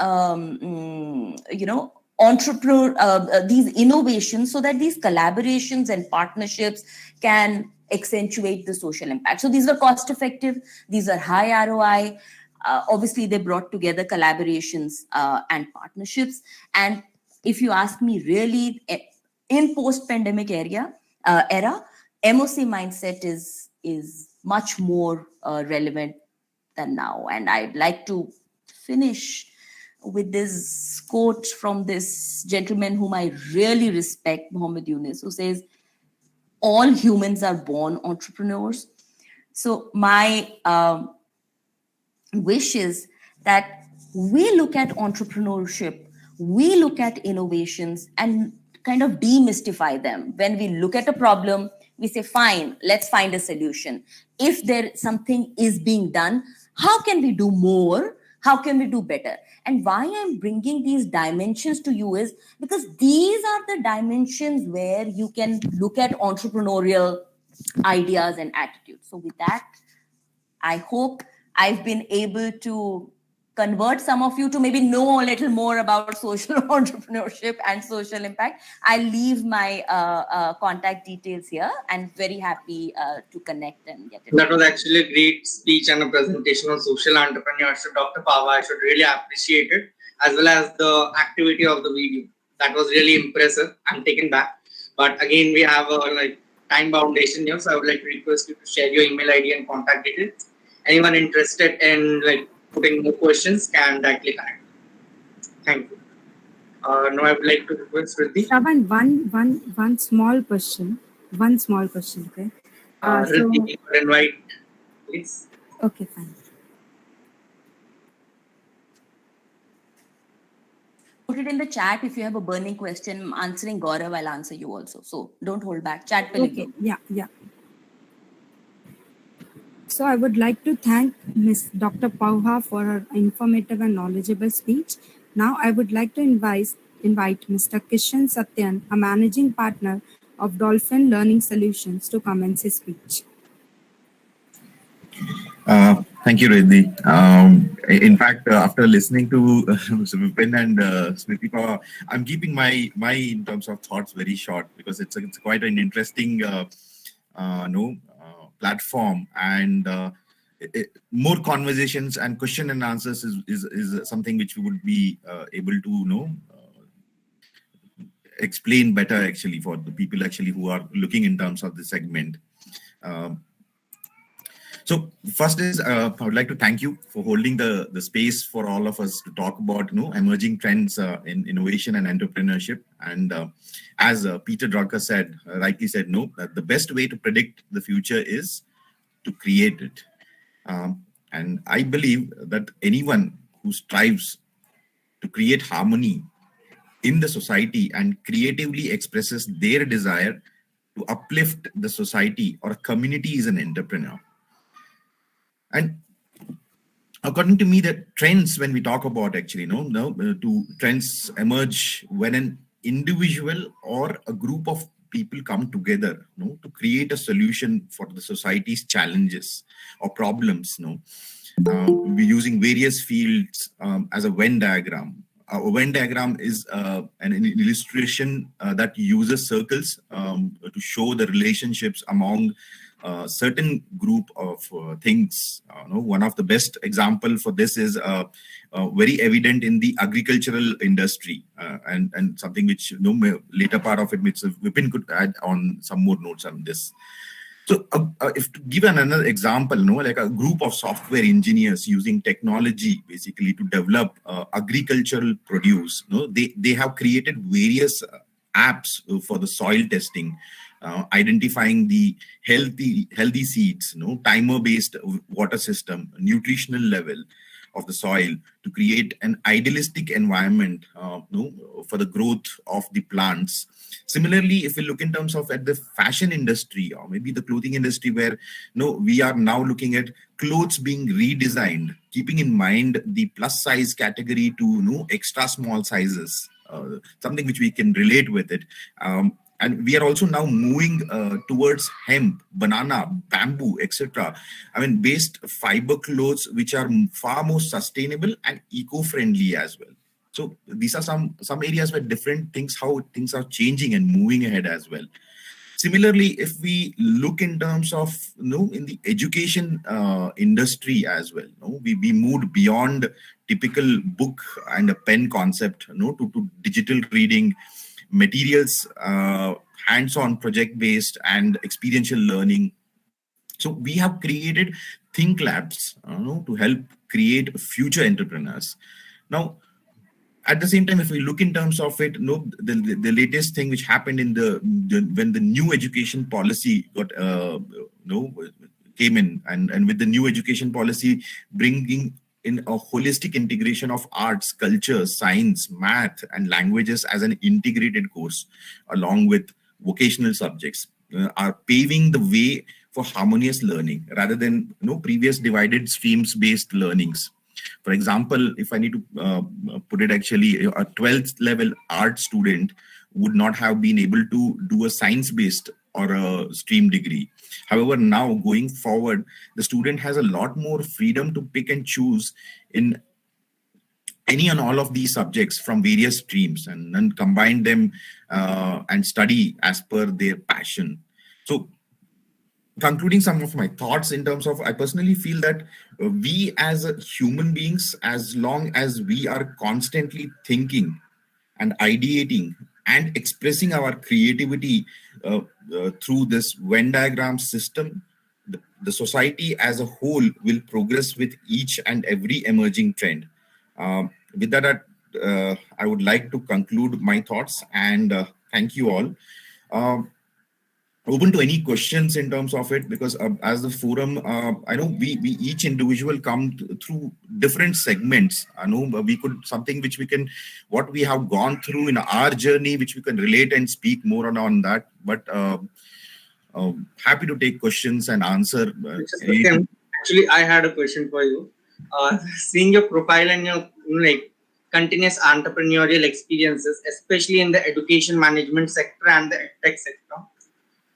these innovations, so that these collaborations and partnerships can accentuate the social impact. So these are cost effective, these are high ROI. Obviously they brought together collaborations and partnerships. And if you ask me, really, in post pandemic era, MOC mindset is much more relevant than now. And I'd like to finish with this quote from this gentleman whom I really respect, Mohammed Yunus, who says, all humans are born entrepreneurs. So my wish is that we look at entrepreneurship, we look at innovations and kind of demystify them. When we look at a problem, we say, fine, let's find a solution. If something is being done, how can we do more? How can we do better? And why I'm bringing these dimensions to you is because these are the dimensions where you can look at entrepreneurial ideas and attitudes. So with that, I hope I've been able to convert some of you to maybe know a little more about social entrepreneurship and social impact. I'll leave my contact details here, and very happy to connect and get it. That was actually a great speech and a presentation on social entrepreneurship, Dr. Pava. I should really appreciate it, as well as the activity of the video. That was really impressive. I'm taken back. But again, we have a time foundation here, so I would like to request you to share your email ID and contact details. Anyone interested in putting more questions can directly connect. Thank you. Now I would like to request Riddhi. Shravan, one small question. Okay. Riddhi, you could invite, please. Okay, fine. Put it in the chat if you have a burning question. Answering Gaurav, I'll answer you also. So don't hold back. Chat. Okay. Yeah. So I would like to thank Ms. Dr. Pauha for her informative and knowledgeable speech. Now I would like to invite Mr. Kishan Satyan, a managing partner of Dolphin Learning Solutions, to commence his speech. Thank you, Riddhi. In fact, after listening to Mr. Vipin and Smriti Pava, I'm keeping my in terms of thoughts very short, because it's quite an interesting platform, and more conversations and question and answers is something which we would be able to explain better actually for the people actually who are looking in terms of the segment. So first is I would like to thank you for holding the space for all of us to talk about emerging trends in innovation and entrepreneurship. And as Peter Drucker rightly said, that the best way to predict the future is to create it. And I believe that anyone who strives to create harmony in the society and creatively expresses their desire to uplift the society or a community is an entrepreneur. And according to me, the trends, when we talk about actually, trends emerge when an individual or a group of people come together, to create a solution for the society's challenges or problems. We're using various fields as a Venn diagram. A Venn diagram is an illustration that uses circles to show the relationships among certain group of things. One of the best example for this is very evident in the agricultural industry, and something which later part of it, which Vipin could add on some more notes on this. So if to give another example, like a group of software engineers using technology basically to develop agricultural produce, they have created various apps for the soil testing, identifying the healthy seeds, timer-based water system, nutritional level of the soil to create an idealistic environment for the growth of the plants. Similarly, if we look in terms of at the fashion industry or maybe the clothing industry, where we are now looking at clothes being redesigned, keeping in mind the plus size category to extra small sizes, something which we can relate with it. And we are also now moving towards hemp, banana, bamboo, etc. I mean, based fiber clothes, which are far more sustainable and eco-friendly as well. So these are some areas where different things, how things are changing and moving ahead as well. Similarly, if we look in terms of in the education industry as well, we moved beyond typical book and a pen concept, to digital reading, materials, hands-on project-based and experiential learning. So we have created Think Labs to help create future entrepreneurs. Now, at the same time, if we look in terms of it, the latest thing which happened in when the new education policy got came in, and with the new education policy bringing in a holistic integration of arts, culture, science, math, and languages as an integrated course, along with vocational subjects, are paving the way for harmonious learning rather than previous divided streams-based learnings. For example, if I need to put it actually, a 12th level art student would not have been able to do a science-based or a stream degree. However, now going forward, the student has a lot more freedom to pick and choose in any and all of these subjects from various streams, and then combine them and study as per their passion. So concluding some of my thoughts in terms of, I personally feel that we as human beings, as long as we are constantly thinking and ideating and expressing our creativity through this Venn diagram system, the society as a whole will progress with each and every emerging trend. With that, I would like to conclude my thoughts, and thank you all. Open to any questions in terms of it, because as the forum, I know we each individual come through different segments. I know we could something which we can, what we have gone through in our journey, which we can relate and speak more on that. But happy to take questions and answer. Actually, I had a question for you. Seeing your profile and your continuous entrepreneurial experiences, especially in the education management sector and the tech sector,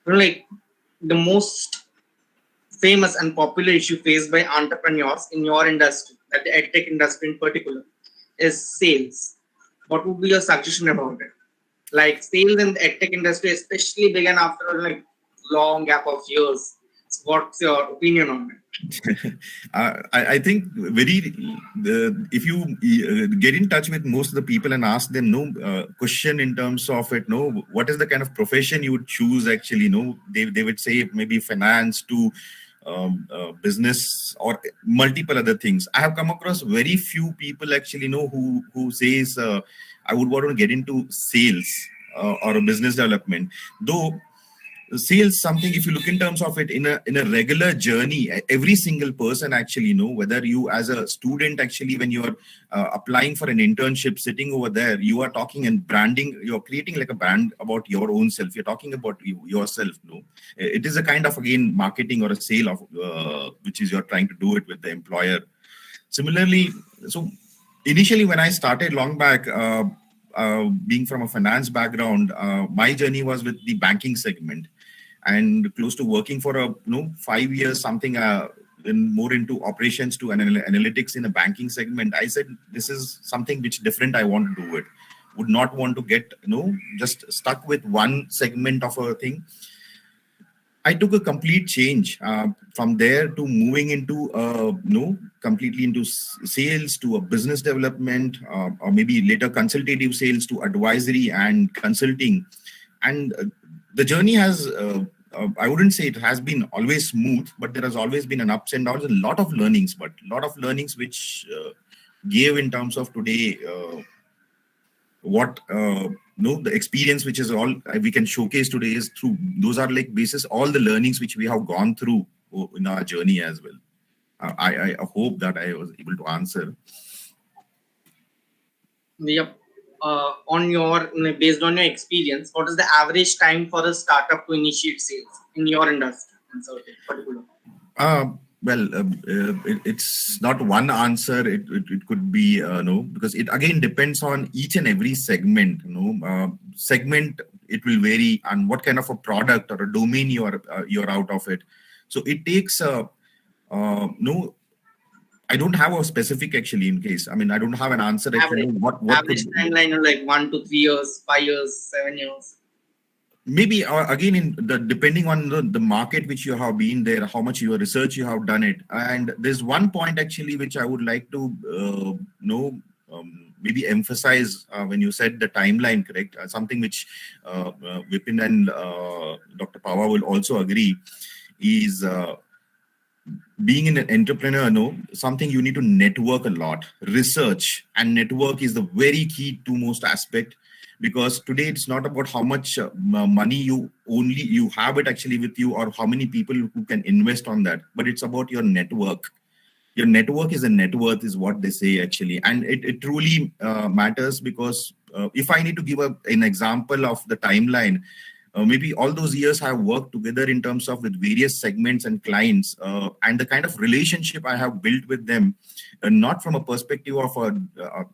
the most famous and popular issue faced by entrepreneurs in your industry, at the edtech industry in particular, is sales. What would be your suggestion about it? Like, sales in the edtech industry especially began after a long gap of years. What's your opinion on it? I think if you get in touch with most of the people and ask them question in terms of it, what is the kind of profession you would choose actually, they would say maybe finance to business or multiple other things. I have come across very few people actually who says I would want to get into sales or a business development. Though sales, something, if you look in terms of it in a regular journey, every single person actually whether you as a student actually, when you're applying for an internship, sitting over there, you are talking and branding, you're creating like a brand about your own self, you're talking about yourself. It is a kind of, again, marketing or a sale of which is you're trying to do it with the employer. Similarly, so initially when I started long back, being from a finance background, my journey was with the banking segment, and close to working for 5 years, something more into operations to analytics in a banking segment. I said, this is something which different I want to do it. Would not want to get just stuck with one segment of a thing. I took a complete change from there to moving into completely into sales, to a business development, or maybe later consultative sales, to advisory and consulting. And the journey has, I wouldn't say it has been always smooth, but there has always been an ups and downs, a lot of learnings, which gave in terms of today what the experience which is all we can showcase today is through those are like basis all the learnings which we have gone through in our journey as well. I hope that I was able to answer. Yep. Based on your experience, what is the average time for a startup to initiate sales in your industry in certain particular? Well, it's not one answer. It could be no, because it again depends on each and every segment. Segment, it will vary on what kind of a product or a domain you're out of it. So it takes no. I don't have a specific actually in case. I mean, I don't have an answer. Average, what average timeline, like 1 to 3 years, 5 years, 7 years. Maybe again depending on the market which you have been there, how much your research you have done it. And there's one point actually which I would like to maybe emphasize when you said the timeline, correct? Something which Vipin and Dr. Pava will also agree is being an entrepreneur, something you need to network a lot. Research and network is the very key to most aspect, because today it's not about how much money you have it actually with you, or how many people who can invest on that, but it's about your network. Your network is a net worth, is what they say actually. And it truly matters, because if I need to give an example of the timeline, maybe all those years I have worked together in terms of with various segments and clients, and the kind of relationship I have built with them, not from a perspective of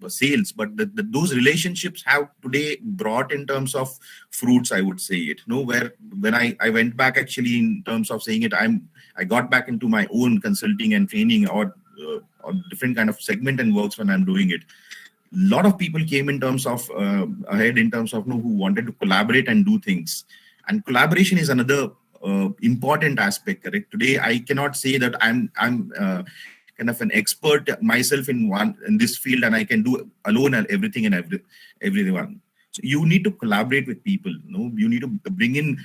sales, but those relationships have today brought in terms of fruits, I would say it. Where when I went back actually in terms of saying it, I got back into my own consulting and training or different kind of segment and works when I'm doing it. Lot of people came in terms of ahead in terms of who wanted to collaborate and do things, and collaboration is another important aspect, correct? Today I cannot say that I'm kind of an expert myself in this field and I can do alone everything and everyone. So you need to collaborate with people. You need to bring in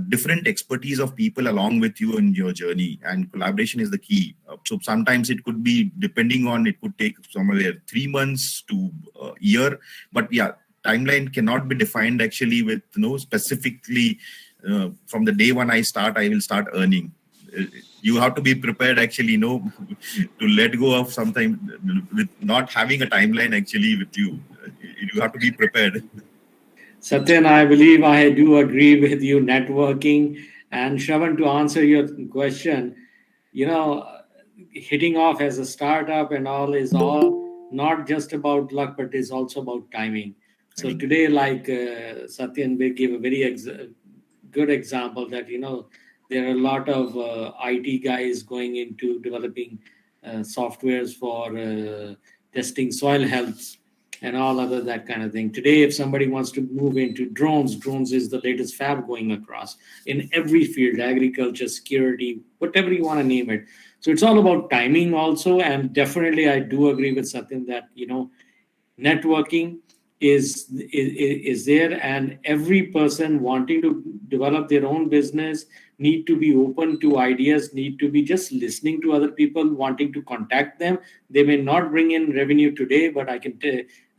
different expertise of people along with you in your journey, and collaboration is the key. So sometimes it could be, depending on, it could take somewhere 3 months to a year, but yeah, timeline cannot be defined actually with specifically from the day when I will start earning. You have to be prepared actually, to let go of something with not having a timeline actually with you. You have to be prepared. Satyan, I believe I do agree with you, networking. And Shravan, to answer your question, hitting off as a startup and all is all not just about luck, but it's also about timing. So today, like Satyan gave a very good example that, there are a lot of IT guys going into developing softwares for testing soil health and all other that kind of thing. Today, if somebody wants to move into drones is the latest fab going across in every field, agriculture, security, whatever you want to name it. So it's all about timing also. And definitely, I do agree with Satyan that, networking is there, and every person wanting to develop their own business need to be open to ideas, need to be just listening to other people, wanting to contact them. They may not bring in revenue today, but I can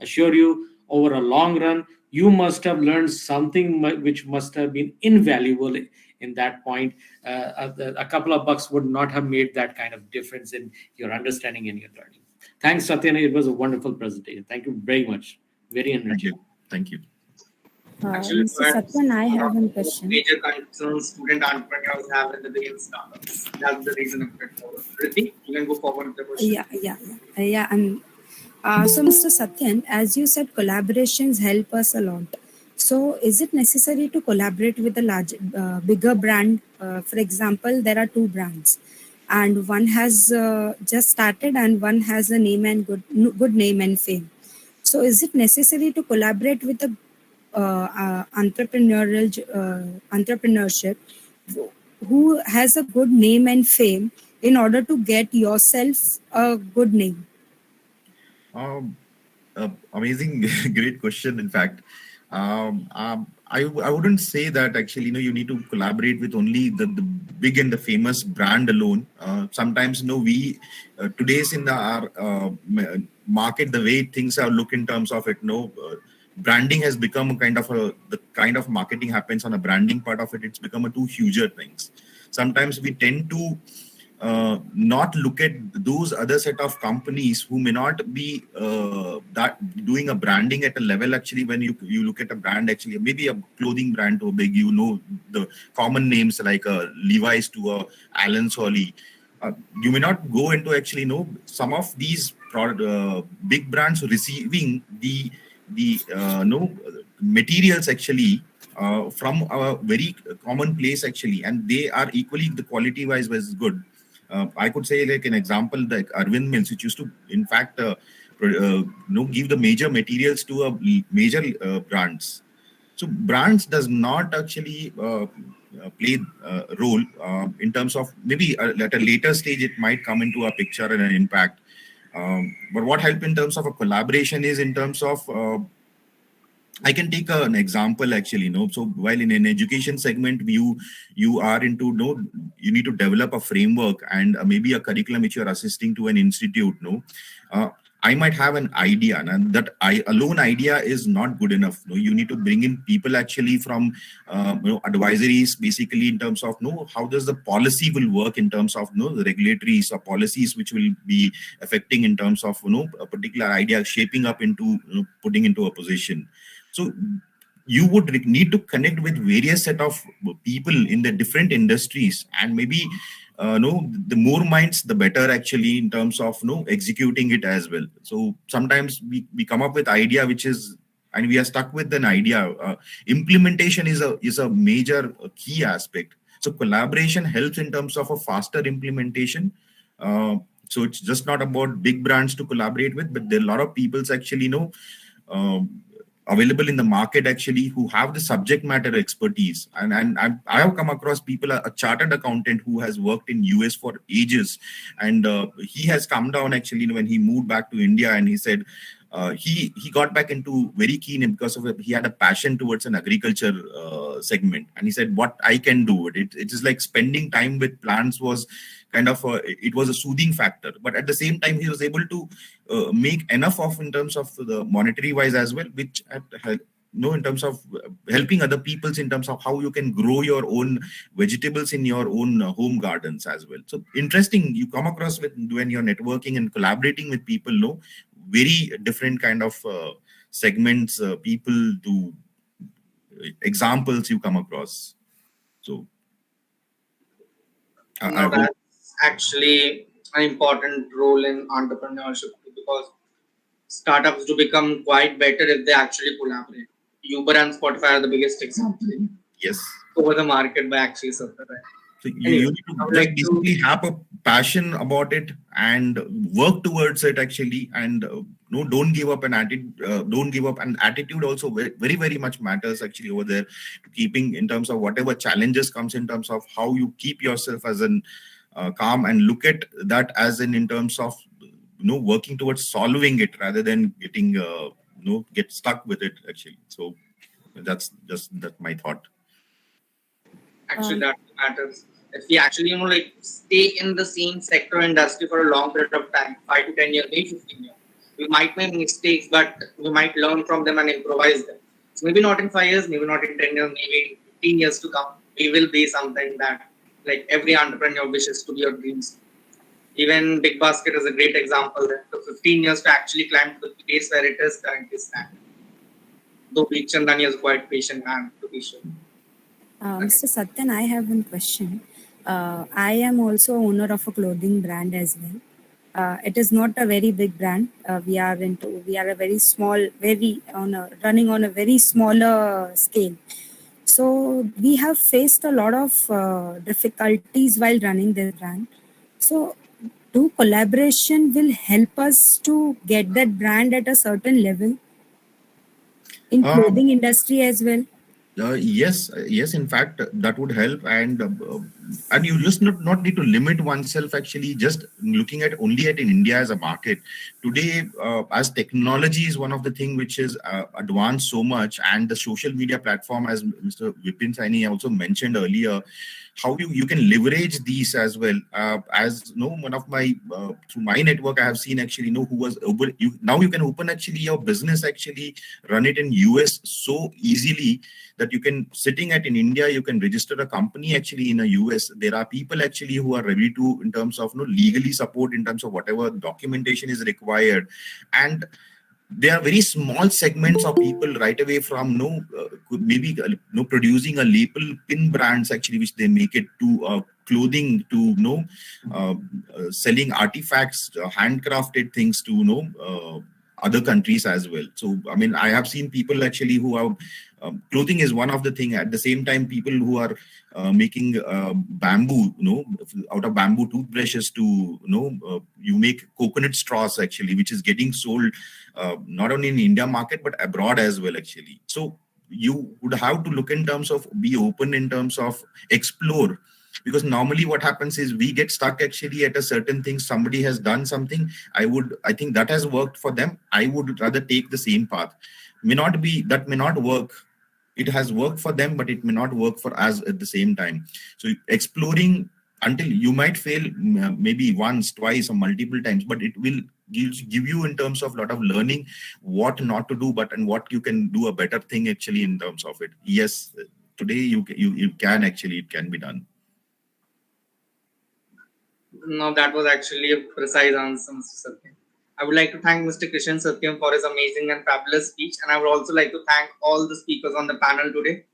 assure you, over a long run, you must have learned something which must have been invaluable in that point. A couple of bucks would not have made that kind of difference in your understanding and your learning. Thanks, Satyan. It was a wonderful presentation. Thank you very much. Very enriching. Thank you. Actually, Mr. Satyan, I have a question. Major concerns student entrepreneurs have in the beginning startups. That's the reason of it. Ritik, you can go forward with the question. Yeah. So, Mr. Satyan, as you said, collaborations help us a lot. So, is it necessary to collaborate with a bigger brand? For example, there are 2 brands, and one has just started, and one has a name and good name and fame. So, is it necessary to collaborate with the entrepreneurship who has a good name and fame in order to get yourself a good name? Um, Amazing, great question. In fact, I wouldn't say that actually. You need to collaborate with only the big and the famous brand alone. Sometimes, we today's in our market, the way things are look in terms of it. Branding has become a kind of the kind of marketing happens on a branding part of it. It's become a two huger things. Sometimes we tend to not look at those other set of companies who may not be that doing a branding at a level. Actually, when you look at a brand, actually maybe a clothing brand to a big, the common names like Levi's to a Allen Solly. You may not go into actually some of these big brands receiving the materials actually from a very common place actually, and they are equally the quality wise was good. I could say like an example like Arvind Mills, which used to in fact give the major materials to a major brands. So brands does not actually play a role in terms of maybe at a later stage it might come into a picture and an impact. But what help in terms of a collaboration is in terms of I can take an example actually. So while in an education segment, you are into you need to develop a framework and maybe a curriculum which you are assisting to an institute. I might have an idea, and that alone idea is not good enough. You need to bring in people actually from advisories, basically in terms of how does the policy will work in terms of the regulatories or policies which will be affecting in terms of a particular idea shaping up into putting into a position. So you would need to connect with various set of people in the different industries, and maybe the more minds the better actually in terms of executing it as well. So sometimes we come up with idea which is, and we are stuck with an idea. Implementation is a major key aspect. So collaboration helps in terms of a faster implementation. So it's just not about big brands to collaborate with, but there are a lot of people's actually available in the market actually who have the subject matter expertise. And I have come across people, a chartered accountant who has worked in US for ages, and he has come down actually when he moved back to India, and he said he got back into very keen because of it. He had a passion towards an agriculture segment, and he said what I can do it is like spending time with plants was kind of it was a soothing factor, but at the same time he was able to make enough of in terms of the monetary wise as well, which in terms of helping other people's in terms of how you can grow your own vegetables in your own home gardens as well. So interesting, you come across with when you're networking and collaborating with people, very different kind of segments, people to examples you come across. So that's actually an important role in entrepreneurship, because startups do become quite better if they actually collaborate. Uber and Spotify are the biggest example. Yes. Over the market by actually surviving. So you need to basically have a passion about it and work towards it actually, and don't give up an attitude. Don't give up, and attitude also very very much matters actually over there. Keeping in terms of whatever challenges comes in terms of how you keep yourself as an calm and look at that as in terms of working towards solving it rather than getting get stuck with it actually. So that's my thought. Actually, that matters. If we actually stay in the same sector industry for a long period of time, 5 to 10 years, maybe 15 years, we might make mistakes, but we might learn from them and improvise them. So maybe not in 5 years, maybe not in 10 years, maybe in 15 years to come, we will be something that like every entrepreneur wishes to be or dreams. Even Big Basket is a great example that took 15 years to actually climb to the place where it is currently standing. Though Chandani is quite patient man to be sure. Mr. Satyan, I have one question. I am also owner of a clothing brand as well. It is not a very big brand. We are a very small, running on a very smaller scale. So we have faced a lot of difficulties while running this brand. So do collaboration will help us to get that brand at a certain level in clothing industry as well? Yes. In fact, that would help, and you just not need to limit oneself. Actually, just looking at only at in India as a market today, as technology is one of the thing which is advanced so much, and the social media platform, as Mr. Vipin Saini also mentioned earlier, how you can leverage these as well. As one of my through my network, I have seen actually who was now you can open actually your business, actually run it in US so easily that you can sitting at in India, you can register a company actually in a US. There are people actually who are ready to, in terms of legally support in terms of whatever documentation is required. And there are very small segments of people right away from maybe producing a label pin brands actually, which they make it to clothing, to selling artifacts, handcrafted things to other countries as well. So I mean, I have seen people actually who have clothing is one of the thing. At the same time, people who are making bamboo, out of bamboo toothbrushes to you make coconut straws actually, which is getting sold not only in India market but abroad as well actually. So you would have to look in terms of be open in terms of explore, because normally what happens is we get stuck actually at a certain thing. Somebody has done something, I think that has worked for them, I would rather take the same path. May not work. It has worked for them, but it may not work for us at the same time. So exploring until you might fail maybe once, twice, or multiple times, but it will give you in terms of a lot of learning what not to do, and what you can do a better thing actually in terms of it. Yes, today you can actually, it can be done. No, that was actually a precise answer, Mr. Satyam. I would like to thank Mr. Krishan Satyam for his amazing and fabulous speech, and I would also like to thank all the speakers on the panel today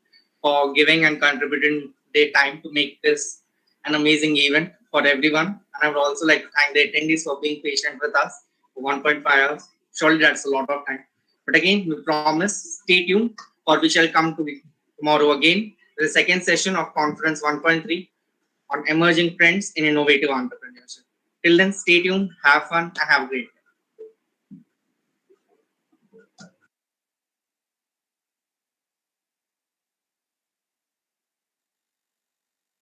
for giving and contributing their time to make this an amazing event for everyone. And I would also like to thank the attendees for being patient with us for 1.5 hours. Surely that's a lot of time. But again, we promise, stay tuned, for we shall come to tomorrow again with the second session of Conference 1.3 on emerging trends in innovative entrepreneurship. Till then, stay tuned, have fun, and have a great day.